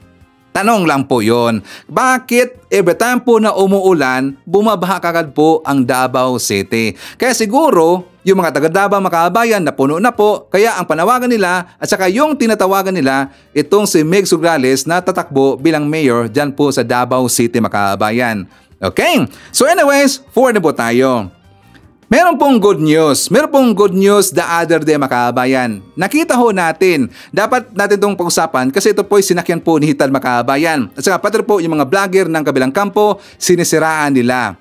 Tanong lang po yon. Bakit every time po na umuulan, bumabaha kagad po ang Davao City? Kaya siguro, yung mga taga Davao mga kabayan na puno na po, kaya ang panawagan nila at saka yung tinatawagan nila, itong si Migs Nograles na tatakbo bilang mayor dyan po sa Davao City mga kabayan. Okay? So anyways, forward na po tayo. Meron pong good news. Meron pong good news the other day mga kabayan. Nakita ho natin. Dapat natin itong pag-usapan kasi ito po ay sinakyan po ni Hitad mga kabayan. At saka pati po yung mga vlogger ng kabilang kampo, sinisiraan nila.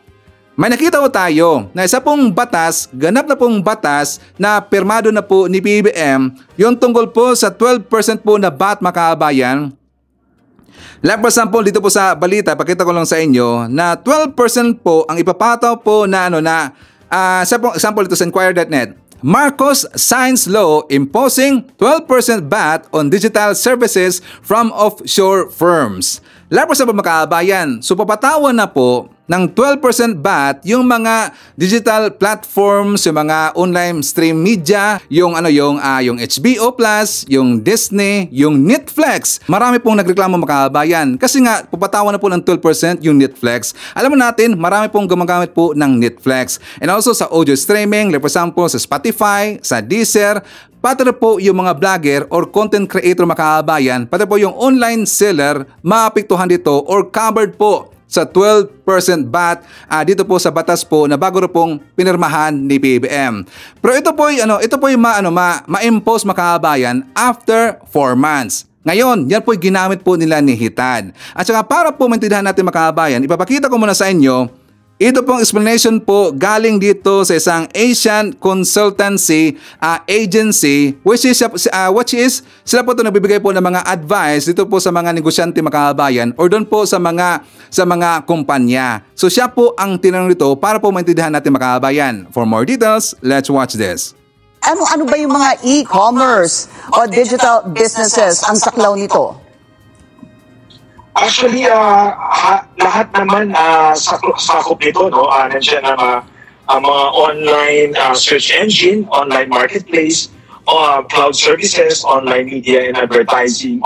May nakita ho tayo na isa pong batas, ganap na pong batas na pirmado na po ni PBBM, yung tungkol po sa 12% po na VAT mga kabayan. Like for example, dito po sa balita, pakita ko lang sa inyo na 12% po ang ipapataw po na example ito sa Inquirer.net. Marcos signs law imposing 12% VAT on digital services from offshore firms. Lapos sa mga kabayan, so papatawan na po ng 12% VAT yung mga digital platforms, yung mga online stream media, yung HBO Plus, yung Disney, yung Netflix. Marami pong nagreklamo mga kabayan kasi nga papatawan na po ng 12% yung Netflix. Alam mo natin, marami pong gumagamit po ng Netflix. And also sa audio streaming, like for example sa Spotify, sa Deezer, pati po yung mga vlogger or content creator mga kabayan, pati po yung online seller, maapektuhan dito or covered po sa 12% VAT dito po sa batas po na bago pong pinirmahan ni PBBM. Pero ito po ay ma-impose mga kabayan after 4 months. Ngayon, yan po ay ginamit po nila ni Hitad. At saka para po maintindihan natin mga kabayan, ipapakita ko muna sa inyo ito pong explanation po galing dito sa isang Asian consultancy agency which is sila po ito nagbibigay po ng mga advice dito po sa mga negosyante mga kabayan or doon po sa mga kumpanya. So siya po ang tinanong dito para po maintindihan natin mga kabayan. For more details, let's watch this. Ano ba yung mga e-commerce o digital businesses ang saklaw nito? Actually, lahat naman sakop nito, no? Nandiyan ang mga online search engine, online marketplace, cloud services, online media and advertising,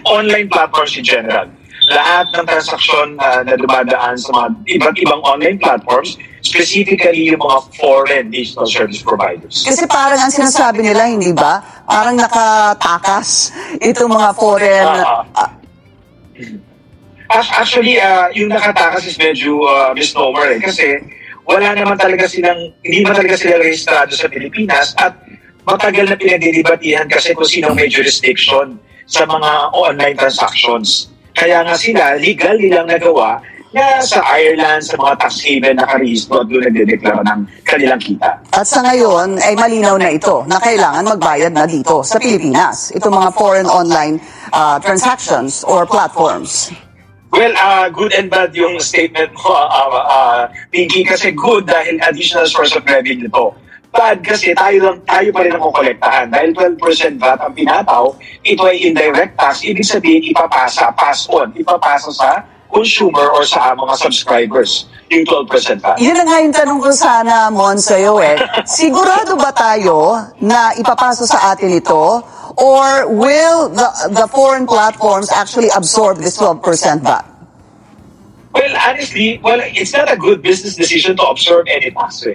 online platforms in general. Lahat ng transaksyon na dumadaan sa mga iba't ibang online platforms, specifically yung mga foreign digital service providers. Kasi parang ang sinasabi nila, hindi ba? Parang nakatakas itong mga foreign... Actually, yung nakatakas is medyo misnomer kasi wala naman talaga hindi naman talaga sila rehistrado sa Pilipinas at matagal na pinagdidibatihan kasi kung sinong may jurisdiction sa mga online transactions. Kaya nga sila, legal nilang nagawa na sa Ireland, sa mga tax haven nakarehistro at doon nagdedeklara ng kanilang kita. At sa ngayon, ay malinaw na ito na kailangan magbayad na dito sa Pilipinas. Itong mga foreign online transactions or platforms. Well, good and bad yung statement mo, Pinky, kasi good dahil additional source of revenue to. Bad kasi tayo pa rin ang kukolektahan. Dahil 12% VAT ang pinataw, ito ay indirect tax, ibig sabihin ipapasa sa consumer or sa mga subscribers, yung 12% VAT. Yun na nga yung tanong ko sana, Mon, sa'yo sigurado ba tayo na ipapasa sa atin ito? Or will the foreign platforms actually absorb this 12% VAT? Well, honestly, it's not a good business decision to absorb any tax.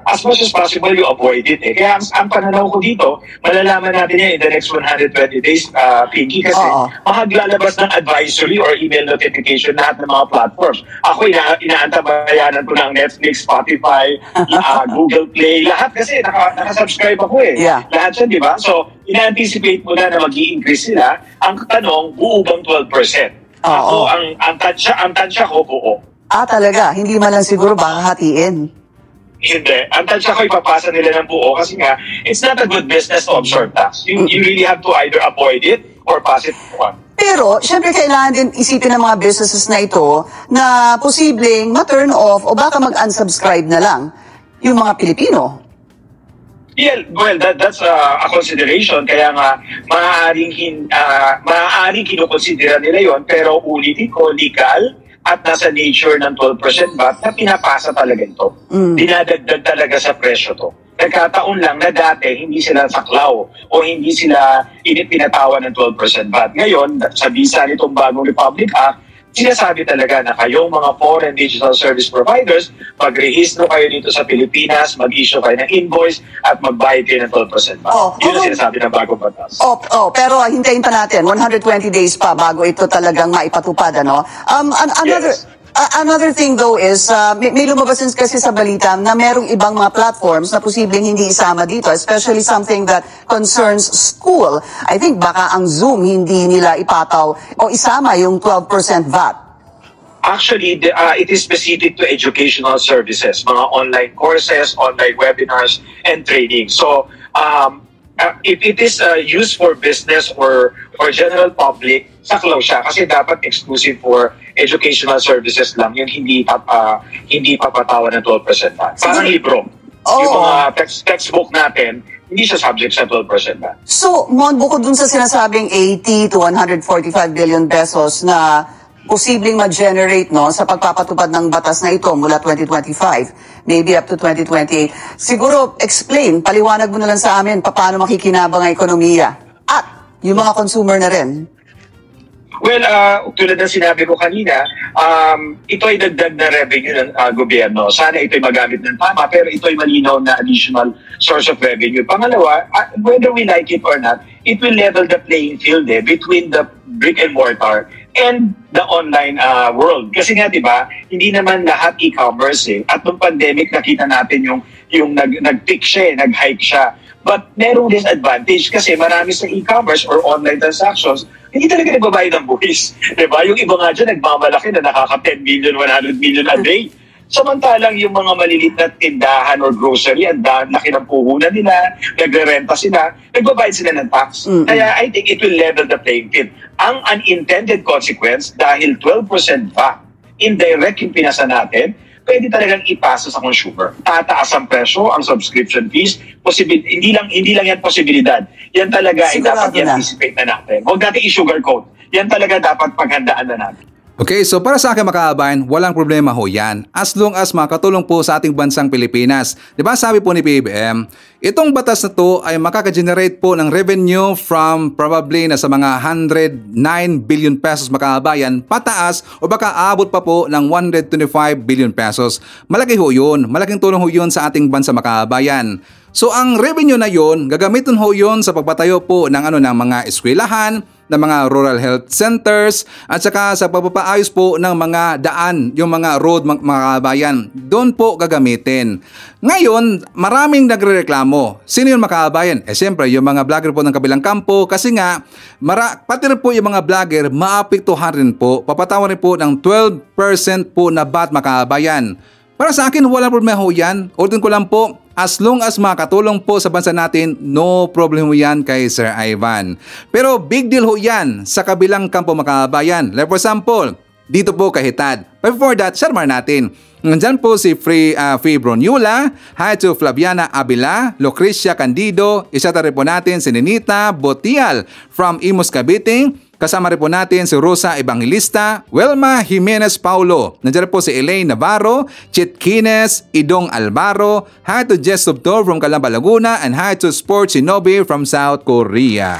As much as possible, you avoid it. Kaya ang pananaw ko dito, malalaman natin yan in the next 120 days, Pinky, kasi maglalabas ng advisory or email notification lahat ng mga platforms. Ako, inaantabayanan ko ng Netflix, Spotify, Google Play, lahat kasi nakasubscribe ako Lahat yan, di ba? So, ina-anticipate mo na mag-i-increase sila. Ang tanong, buo bang 12%? Ako, ang tansya ko, buo. Talaga? Hindi man lang siguro baka hatiin? Hindi. Ang tansya ko, ipapasa nila ng buo kasi nga, it's not a good business to absorb tax. You really have to either avoid it or pass it on. Pero, syempre kailangan din isipin ng mga businesses na ito na posibleng ma-turn off o baka mag-unsubscribe na lang yung mga Pilipino. Yeah, well, that's a consideration. Kaya nga, maaaring kinukonsidera nila yon, pero ulitin ko, legal at nasa nature ng 12% VAT na pinapasa talaga ito. Dinadagdag talaga sa presyo to. Nagkataon lang na dati hindi sila saklaw o hindi sila pinatawa ng 12% VAT. Ngayon, sa visa nitong bagong Republic Act, sinasabi talaga na kayong mga foreign digital service providers, pag-rehistro kayo dito sa Pilipinas, mag-issue kayo ng invoice at magbayad kayo ng 12% VAT. Yun ang sinasabi ng bagong batas. Pero hintayin pa natin, 120 days pa bago ito talagang maipatupad, ano? Another thing though is, may lumabas din kasi sa balita na merong ibang mga platforms na posibleng hindi isama dito, especially something that concerns school. I think baka ang Zoom hindi nila ipataw o isama yung 12% VAT. Actually, it is specific to educational services, mga online courses, online webinars, and training. So, if it is used for business or general public, saklaw siya kasi dapat exclusive for educational services lang, yung hindi papatawan ng 12% VAT. Parang libro. Yung mga textbook natin, hindi siya subject sa 12% VAT. So, Mon, bukod dun sa sinasabing 80 to 145 billion pesos na posibleng ma-generate sa pagpapatupad ng batas na ito mula 2025, maybe up to 2028, siguro explain, paliwanag mo na lang sa amin paano makikinabang ang ekonomiya at yung mga consumer na rin. Well, tulad ng sinabi ko kanina, ito ay dagdag na revenue ng gobyerno. Sana ito ay magamit ng tama, pero ito ay malinaw na additional source of revenue. Pangalawa, whether we like it or not, it will level the playing field between the brick and mortar and the online world. Kasi nga, di ba, hindi naman lahat e-commerce At nung pandemic, nakita natin yung nag-peak siya, nag-hike siya. But merong disadvantage kasi marami sa e-commerce or online transactions, hindi talaga nagbabayad ng buwis. Diba? Yung iba nga dyan, nagmamalaki na nakaka 10 million, 100 million a day. Samantalang yung mga maliliit na tindahan or grocery, ang laki ng puhunan nila, nagre-renta sila, nagbabayad sila ng tax. Kaya I think it will level the playing field. Ang unintended consequence, dahil 12% VAT, indirect yung pinasa natin, pwede talagang ipasa sa consumer. Tataas ang presyo, ang subscription fees, hindi lang yan posibilidad. Yan talaga ay dapat i-anticipate na natin. Huwag natin i-sugarcoat. Yan talaga dapat paghandaan na natin. Okay, so para sa akin mga kababayan, walang problema ho yan. As long as makatulong po sa ating bansang Pilipinas. Diba sabi po ni PBBM, itong batas na to ay makaka-generate po ng revenue from probably na sa mga 109 billion pesos mga kababayan pataas o baka aabot pa po ng 125 billion pesos. Malaki ho yun. Malaking tulong ho yun sa ating bansa mga kababayan. So ang revenue na yun, gagamitin ho yun sa pagpatayo po ng mga eskwelahan, ng mga rural health centers at saka sa pagpapaayos po ng mga daan, yung mga road mga kababayan. Doon po gagamitin. Ngayon, maraming nagrereklamo. Sino yung mga kababayan? Siyempre, yung mga vlogger po ng kabilang kampo kasi nga, pati rin po yung mga vlogger, maapektuhan rin po. Papatawan rin po ng 12% po na VAT mga kababayan. Para sa akin, walang problema ho yan. Ulitin ko lang po, as long as makatulong po sa bansa natin, no problem ho yan kay Sir Ivan. Pero big deal ho yan sa kabilang kampo mga kababayan. Like for example, dito po kay Hitad. But before that, share natin. Nandyan po si Free Bronyula, hi to Flaviana Abila, Lucrecia Candido, isata rin po natin si Ninita Botial from Imus Cavite. Kasama rin po natin si Rosa Evangelista, Welma Jimenez Paulo. Nandiyan po si Elaine Navarro, Chit Kines, Idong Alvaro, hi to Jess Subtor from Calamba, Laguna, and hi to Sports Shinobi from South Korea.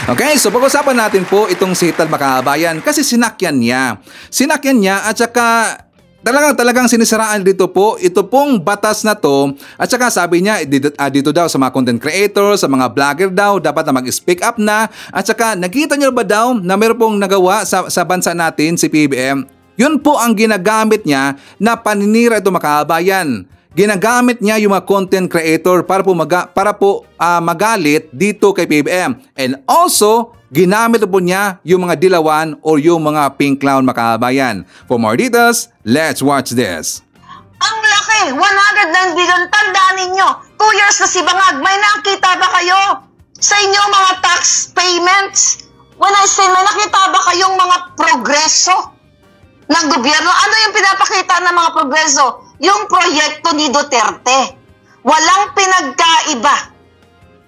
Okay, so pag-usapan natin po itong si Hitad mga kabayan kasi sinakyan niya. Sinakyan niya at saka talagang sinisiraan dito po ito pong batas na to at saka sabi niya dito daw sa mga content creators, sa mga vlogger daw dapat na mag-speak up na at saka nakita niyo ba daw na meron pong nagawa sa bansa natin si PBM? Yun po ang ginagamit niya na paninira ito mga kabayan. Ginagamit niya yung mga content creator para po magalit dito kay PBM. And also, ginamit po niya yung mga dilawan o yung mga pink clown mga kabayan. For more details, let's watch this. Ang laki! 109 billion. Tandaan ninyo, 2 years na si Bangag. May nakita ba kayo sa inyo mga tax payments? When I say may nakita ba kayong mga progreso ng gobyerno? Ano yung pinapakita ng mga progreso? Yung proyekto ni Duterte. Walang pinagkaiba.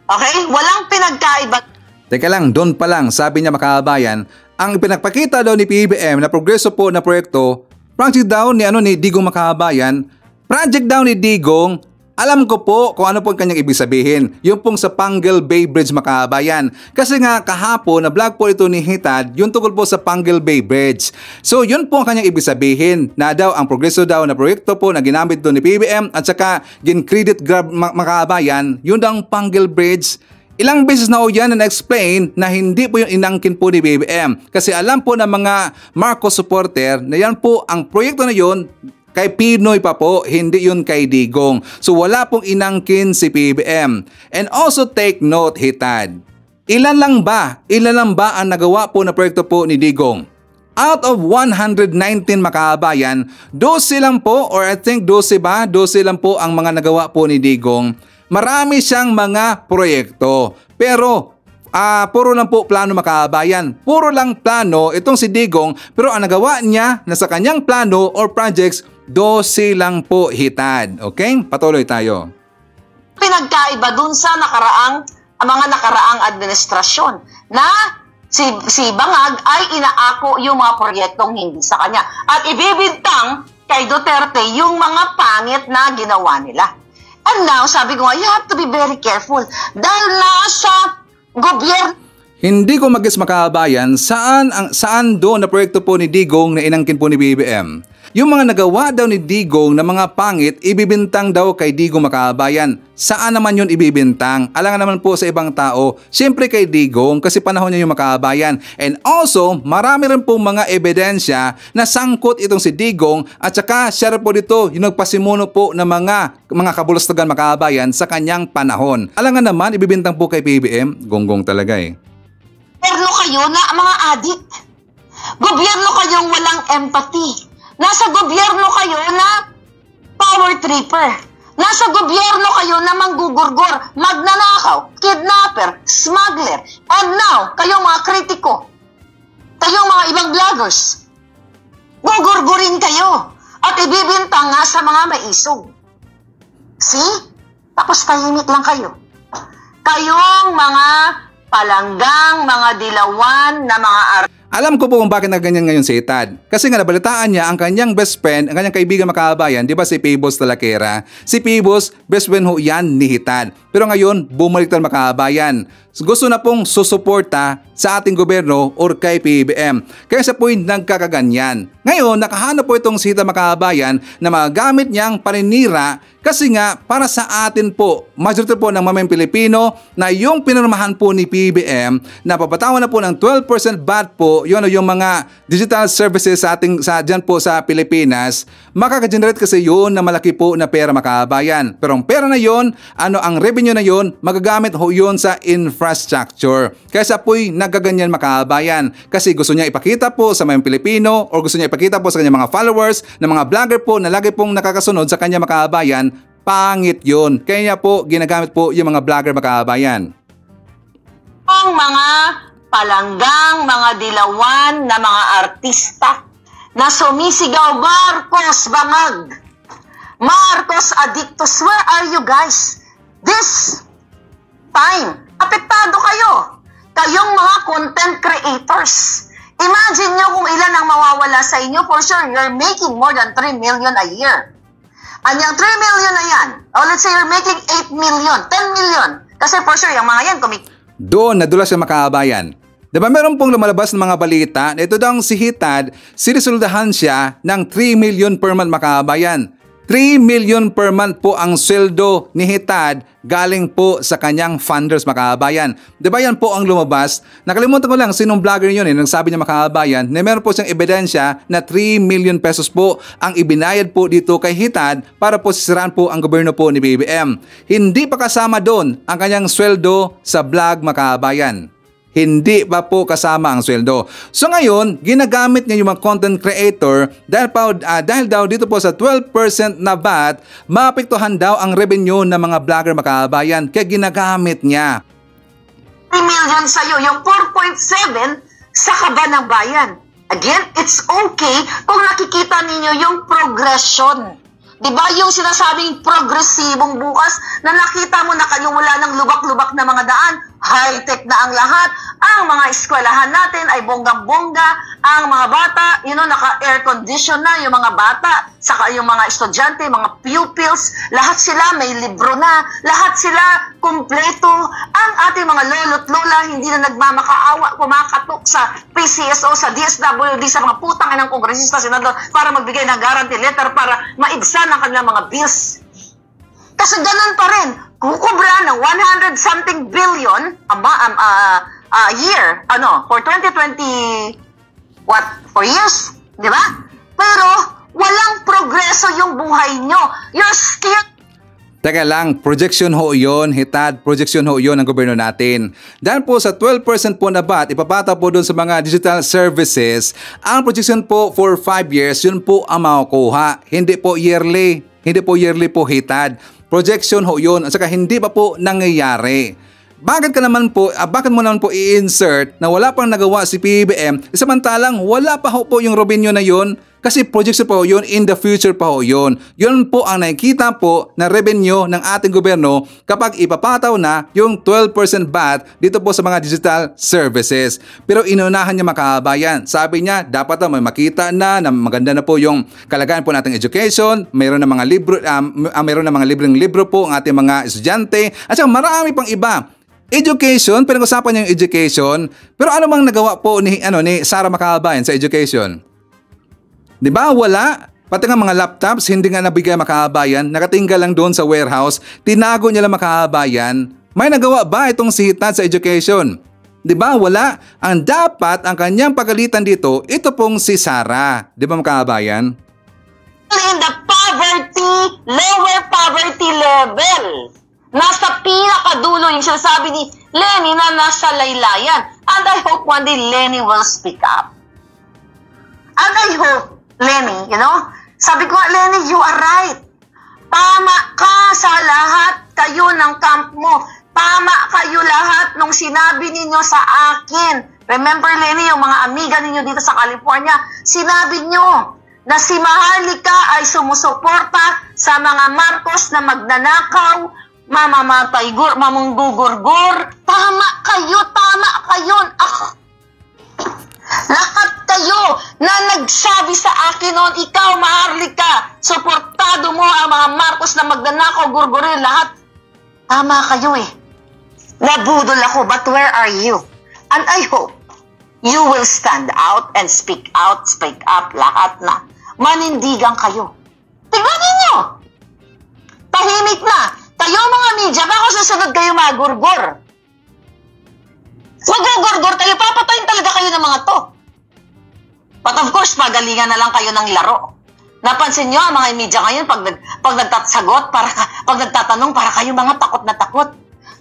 Okay? Walang pinagkaiba. Teka lang, doon pa lang, sabi niya mga kabayan, ang pinagpakita daw ni PBM na progreso po na proyekto, project daw ni Digong mga kabayan, project daw ni Digong, alam ko po kung ano po ang kanyang ibig sabihin. Yung pong sa Panguil Bay Bridge mga kabayan. Kasi nga kahapon na vlog po ito ni Hitad, yung tungkol po sa Panguil Bay Bridge. So yun po ang kanyang ibig sabihin na daw ang progreso daw na proyekto po na ginamit doon ni PBM at saka gin-credit grab mga kabayan, yun daw ang Panguil Bridge. Ilang beses na o yan na explain na hindi po yung inangkin po ni BBM. Kasi alam po ng mga Marcos supporter na yan po ang proyekto na yun kay Pinoy pa po, hindi yun kay Digong. So wala pong inangkin si PBM. And also take note, Hitad. Ilan lang ba ang nagawa po na proyekto po ni Digong? Out of 119 makabayan, 12 lang po or I think 12 lang po ang mga nagawa po ni Digong. Marami siyang mga proyekto. Pero puro lang po plano makabayan. Puro lang plano itong si Digong pero ang nagawa niya na sa kanyang plano or projects 12 lang po, Hitad. Okay? Patuloy tayo. Pinagkaiba dun sa mga nakaraang administrasyon na si Bangag ay inaako yung mga proyektong hindi sa kanya. At ibibintang kay Duterte yung mga pangit na ginawa nila. And now, sabi ko nga, you have to be very careful dahil nasa gobyerno. Hindi ko mag-guess makabayan saan doon na proyekto po ni Digong na inangkin po ni BBM. Yung mga nagawa daw ni Digong na mga pangit, ibibintang daw kay Digong makabayan. Saan naman yun ibibintang? Alangan naman po sa ibang tao, siyempre kay Digong kasi panahon niya yung makabayan. And also, marami rin po mga ebidensya na sangkot itong si Digong at saka siya rin po dito yung nagpasimuno po ng mga kabulastugan makabayan sa kanyang panahon. Alangan naman, ibibintang po kay PBM, gonggong talaga eh. Gobyerno kayo na mga adik. Gobyerno kayong walang empathy. Nasa gobyerno kayo na power tripper. Nasa gobyerno kayo na manggugurgor, magnanakaw, kidnapper, smuggler. And now, kayong mga kritiko, kayong mga ibang vloggers, gugurgurin kayo at ibibintang nga sa mga maisog. See? Tapos tahimik lang kayo. Kayong mga palanggang, mga dilawan na mga Alam ko po kung bakit nagganyan ngayon si Hitad. Kasi nga nabalitaan niya ang kanyang best friend, ang kanyang kaibigan makabayan, di ba si Pibos Talakera? Si Pibos, best friend ho yan ni Hitad. Pero ngayon, bumaliktad makabayan. Gusto na pong susuporta sa ating gobyerno or kay PBM. Kaya sa po'y nagkakaganyan. Ngayon, nakahanap po itong si Hitad makabayan na magagamit niyang paninira kasi nga para sa atin po, majority po ng mamayang Pilipino na yung pinirmahan po ni PBM na papatawan na po ng 12% VAT po yung mga digital services dyan po sa Pilipinas, makaka-generate kasi yun na malaki po na pera makabayan. Pero ang pera na yun, ang revenue na yun, magagamit ho yun sa infrastructure. Kaya sa po'y nagaganyan makabayan kasi gusto niya ipakita po sa mga Pilipino o gusto niya ipakita po sa kanyang mga followers na mga vlogger po na lagi pong nakakasunod sa kanya makabayan, pangit yun. Kaya niya po ginagamit po yung mga vlogger makabayan. Ang mga palanggang, mga dilawan na mga artista na sumisigaw, Marcos Bangag, Marcos Addictos, where are you guys? This time, apektado kayo. Kayong mga content creators. Imagine nyo kung ilan ang mawawala sa inyo. For sure, you're making more than 3 million a year. And yung 3 million na yan, let's say you're making 8 million, 10 million. Kasi for sure, yung mga yan, Doon nadulas yung makabayan. Diba meron pong lumalabas ng mga balita na ito daw si Hitad, sinisuldahan siya ng 3 million per month makabayan. 3 million per month po ang sweldo ni Hitad galing po sa kanyang funders makabayan. Diba yan po ang lumabas? Nakalimutan ko lang sinong vlogger yun nagsabi niya makabayan na meron po siyang ebidensya na 3 million pesos po ang ibinayad po dito kay Hitad para po sisiraan po ang gobyerno po ni BBM. Hindi pa kasama doon ang kanyang sweldo sa vlog makabayan. Hindi pa po kasama ang sweldo. So ngayon, ginagamit niya yung mga content creator dahil daw dito po sa 12% na VAT, maapektuhan daw ang revenue ng mga vlogger makabayan. Kaya ginagamit niya. 3 million sa'yo, yung 4.7 sa kaba ng bayan. Again, it's okay kung nakikita ninyo yung progression. Diba yung sinasabing progresibong bukas na nakita mo na kayo wala ng lubak-lubak na mga daan, high-tech na ang lahat, ang mga eskwelahan natin ay bonggang-bongga, ang mga bata, naka-air condition na yung mga bata, saka yung mga estudyante, mga pupils, lahat sila may libro na, lahat sila kumpleto. Ang ating mga lolo't lola hindi na nagmamakaawa, kumakatok sa PCSO, sa DSWD, sa mga putang inang kongresista, senador, para magbigay ng guarantee letter para maibsan ang kanilang mga bills. Kasi ganun pa rin, kukubra ng 100-something billion a year, for 2020, 4 years, di ba? Pero walang progreso yung buhay nyo. You're still... Teka lang, projection ho yun, Hitad, projection ho yun ng gobyerno natin. Dahil po sa 12% po na VAT, ipapata po doon sa mga digital services, ang projection po for 5 years, yun po ang makukuha. Hindi po yearly, po Hitad. Projection ho yun, at saka hindi pa po nangyayari. Bakit mo naman po i-insert na wala pang nagawa si PBM, samantalang wala pa ho po yung revenue na yun? Kasi projection po yun, in the future pa ho yun. Yun po ang nakikita po na revenue ng ating gobyerno kapag ipapataw na yung 12% VAT dito po sa mga digital services. Pero inunahan niya makabayan. Sabi niya, dapat may makita na maganda na po yung kalagayan po nating education, mayroon na mga libro, mayroon na mga libreng libro po ang ating mga estudyante, at saka marami pang iba. Education, pinag-usapan niya yung education, pero ano mang nagawa po ni Sara Makabayan sa education? Di ba? Wala. Pati nga mga laptops, hindi nga nabigay makabayan, nakatinggal lang doon sa warehouse, tinago niya lang makabayan. May nagawa ba itong si Hitad sa education? Di ba? Wala. Ang dapat, ang kanyang pagalitan dito, ito pong si Sara. Di ba makabayan? In the lower poverty level. Nasa pinakadulo yung sinasabi ni Lenny na nasa laylayan. And I hope one day Lenny will speak up. And I hope, Lenny, sabi ko, Lenny, you are right. Tama ka sa lahat kayo ng camp mo. Tama kayo lahat nung sinabi ninyo sa akin. Remember, Lenny, yung mga amiga ninyo dito sa California, sinabi nyo na si Maharlika ay sumusuporta sa mga Marcos na magnanakaw, mamamatay, mamunggugurgur. Tama kayo. Lahat kayo na nagsabi sa akin noon, ikaw, Maharlika, suportado mo ang mga Marcos na magnanakaw, gurgurin, lahat. Tama kayo eh. Nabudol ako, but where are you? And I hope you will stand out and speak up, lahat na. Manindigan kayo. Tingnan ninyo. Tahimik na. Kayo mga media, baka susunod kayo magurgur. Magugurgur kayo, papatayin talaga kayo ng mga to. But of course, magalingan na lang kayo ng laro. Napansin nyo, ang mga media ngayon, pag nagtasagot, pag nagtatanong, para kayo mga takot na takot.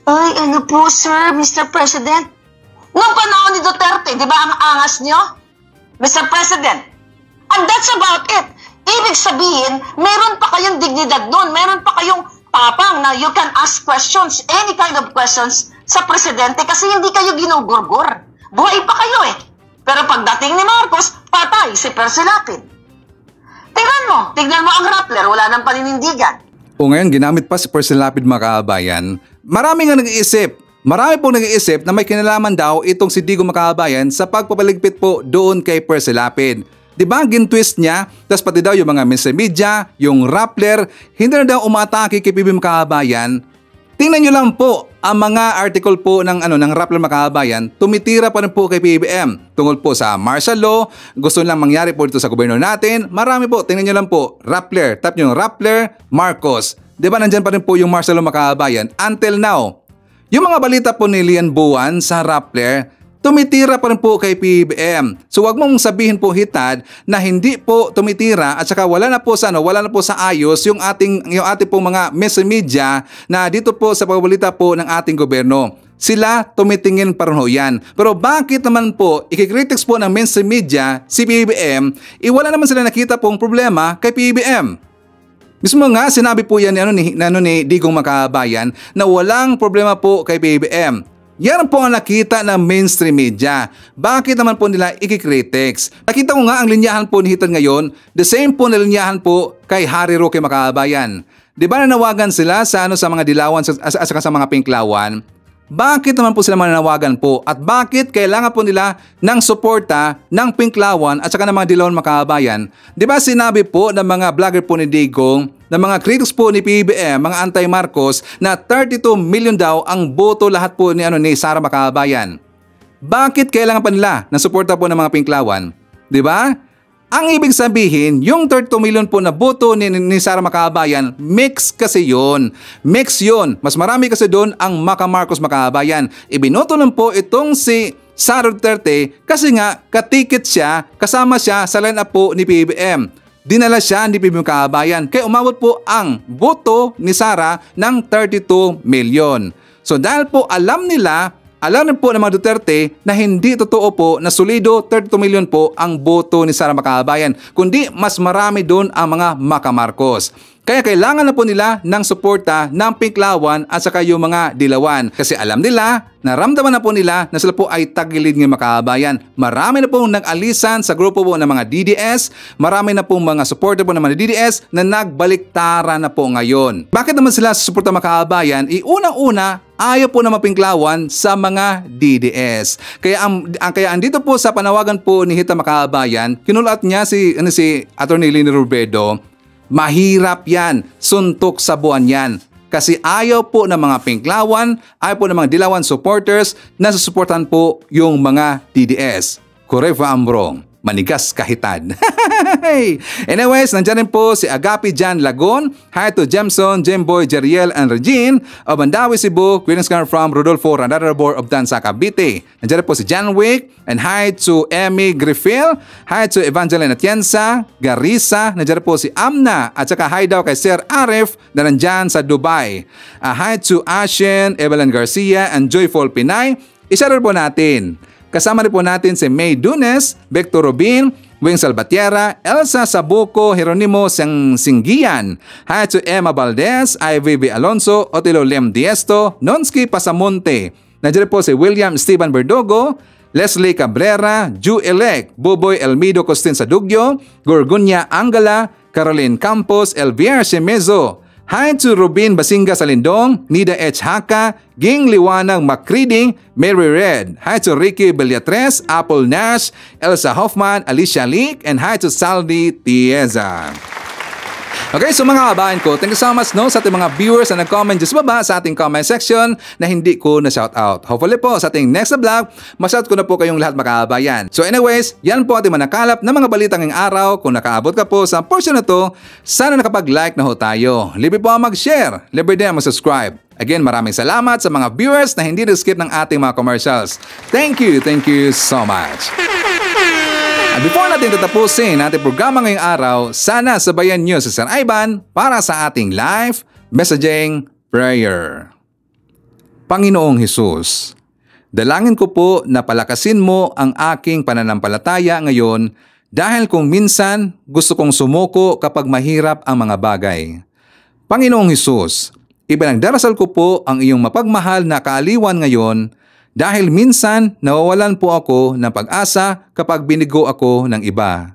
Ay, ano po, sir, Mr. President? Noong panahon ni Duterte, di ba ang angas nyo? Mr. President. And that's about it. Ibig sabihin, meron pa kayong dignidad nun, meron pa kayong tapang na you can ask questions, any kind of questions sa presidente kasi hindi kayo ginugurgur. Buhay pa kayo eh. Pero pagdating ni Marcos, patay si Persilapid. Tingnan mo ang Rappler, wala nang paninindigan. O ngayon, ginamit pa si Persilapid Makabayan. Marami pong nag-iisip na may kinalaman daw itong si Digong Makabayan sa pagpapaligpit po doon kay Persilapid. Diba, gintwist niya, tapos pati daw yung mga media, yung Rappler, hindi na daw umatake kay PBB Makabayan. Tingnan nyo lang po ang mga article po ng Rappler mga kababayan, tumitira pa rin po kay PBBM tungkol po sa martial law, gusto lang mangyari po dito sa gobyerno natin. Marami po, tingnan nyo lang po, Rappler, tap nyo Rappler, Marcos. Di ba nandyan pa rin po yung martial law mga kababayan until now. Yung mga balita po ni Lian Buwan sa Rappler, tumitira pa rin po kay PBBM. So wag mong sabihin po hitad na hindi po tumitira at saka wala na po sa ayos yung ating po mga media na dito po sa pagbalita po ng ating gobyerno. Sila tumitingin pa rin ho yan. Pero bakit naman po ikikritics po ng mainstream media si PBBM, wala naman sila nakita pong problema kay PBBM. Mismo nga sinabi po yan ni Digong Makabayan na walang problema po kay PBBM. Yan po ang nakita ng mainstream media. Bakit naman po nila ikikritics? Nakita ko nga ang linyahan po ni Hitad ngayon, the same po na linyahan po kay Harry Roque Makabayan. Di ba nanawagan sila sa mga dilawan sa mga pinklawan? Bakit naman po sila mananawagan po at bakit kailangan po nila ng suporta ng pinklawan at saka ng mga dilawan Makabayan? Di ba sinabi po ng mga vlogger po ni Digong, ng mga critics po ni PBBM, mga anti-Marcos na 32 million daw ang boto lahat po ni Sara Makabayan. Bakit kailangan pa nila ng suporta po ng mga pinklawan? Di ba? Ang ibig sabihin, yung 32 million po na boto ni Sara Makabayan, mix kasi yun. Mix yun. Mas marami kasi doon ang Marcos Makabayan. Ibinoto lang po itong si Sara Duterte kasi nga katikit siya, kasama siya sa line-up po ni PBBM. Dinala siya ni PBBM Makabayan. Kaya umabot po ang boto ni Sara ng 32 million. So dahil po alam rin po ng mga Duterte na hindi totoo po na solido 32 million po ang boto ni Sara Makabayan, kundi mas marami doon ang mga Marcos. Kaya kailangan na po nila ng suporta ng pinklawan at saka yung mga dilawan. Kasi alam nila, naramdaman na po nila na sila po ay tagilid ng Makabayan. Marami na pong nag-alisan sa grupo po ng mga DDS, marami na pong mga supporter po ng mga DDS na nagbaliktara na po ngayon. Bakit naman sila susuporta Makabayan? Unang-una, ayaw po na mapinklawan sa mga DDS. Kaya andito po sa panawagan po ni Hita Makabayan, kinulat niya si Atty. Leni Robredo, mahirap yan, suntok sa buwan yan. Kasi ayaw po ng mga pinklawan, ayaw po ng mga dilawan supporters na susuportan po yung mga DDS. Correct ba, Ambrong? Manigas kahitad. Anyways, nandiyan rin po si Agapi Jan Lagon. Hi to Jemson, Jemboy, Jeriel, and Regine of Mandawi, Cebu. Greetings from Rodolfo Randarabor of Dansa, Cavite. Nandiyan rin po si John Wick. And hi to Emmy Griffil. Hi to Evangeline Atienza, Garisa. Nandiyan rin po si Amna. At saka hi daw kay Sir Arif na nandyan sa Dubai. Hi to Ashen, Evelyn Garcia, and Joyful Pinay. Isa-share po natin. Kasama rin po natin si May Dunes, Victor Robin, Wing Salvatierra, Elsa Sabuco, Jeronimo Singgian. Hi to Emma Valdez, IVV Alonso, Otilo Lem Diesto, Nonsky Pasamonte. Nandiyan po si William Steven Verdogo, Leslie Cabrera, Ju Elec, Buboy Elmido Costin Sadugyo, Gorgunya Angala, Caroline Campos, Elvier Shemezo. Hi to Rubin Basinga Salindong, Nida H. Haka, Ging Liwanag Macreading, Mary Red. Hi to Ricky Bellatres, Apple Nash, Elsa Hoffman, Alicia Leak, and hi to Saldi Tieza. Okay, so mga kabayan ko, thank you so much sa ating mga viewers na nag-comment just baba sa ating comment section na hindi ko na shout out. Hopefully po sa ating next vlog, ma-shout ko na po kayong lahat mga kabayan. So anyways, yan po ating manakalap na mga balitang ngayong araw. Kung nakaabot ka po sa portion na to, sana nakapag-like na ho tayo. Libre po ang mag-share, libre din ang mag-subscribe. Again, maraming salamat sa mga viewers na hindi nag-skip ng ating mga commercials. Thank you so much. At before natin tatapusin ating programa ngayong araw, sana sabayan nyo si Sir Ivan para sa ating live messaging prayer. Panginoong Hesus, dalangin ko po na palakasin mo ang aking pananampalataya ngayon dahil kung minsan gusto kong sumuko kapag mahirap ang mga bagay. Panginoong Hesus, ipanagdarasal ko po ang iyong mapagmahal na kaaliwan ngayon dahil minsan nawawalan po ako ng pag-asa kapag binigo ako ng iba.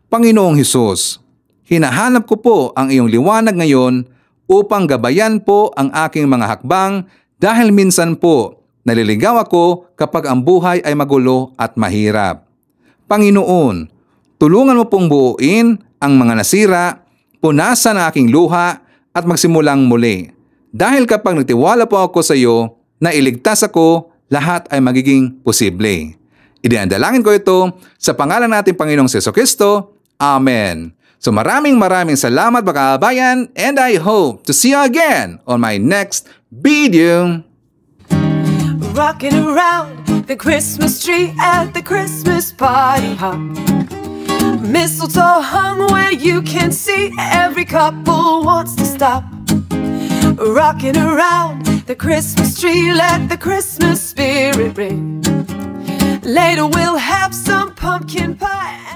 Panginoong Hesus, hinahanap ko po ang iyong liwanag ngayon upang gabayan po ang aking mga hakbang dahil minsan po naliligaw ako kapag ang buhay ay magulo at mahirap. Panginoon, tulungan mo pong buuin ang mga nasira, punasan ang aking luha at magsimulang muli. Dahil kapag nagtiwala po ako sa iyo na iligtas ako, lahat ay magiging posible. Idinadalangin ko ito sa pangalan nating Panginoong Jesucristo. Amen. So maraming salamat mga kabayan, and I hope to see you again on my next video. Rocking around the Christmas tree at the Christmas party hop. Mistletoe hung where you can see every couple wants to stop. Rocking around the Christmas tree, let the Christmas spirit ring. Later we'll have some pumpkin pie.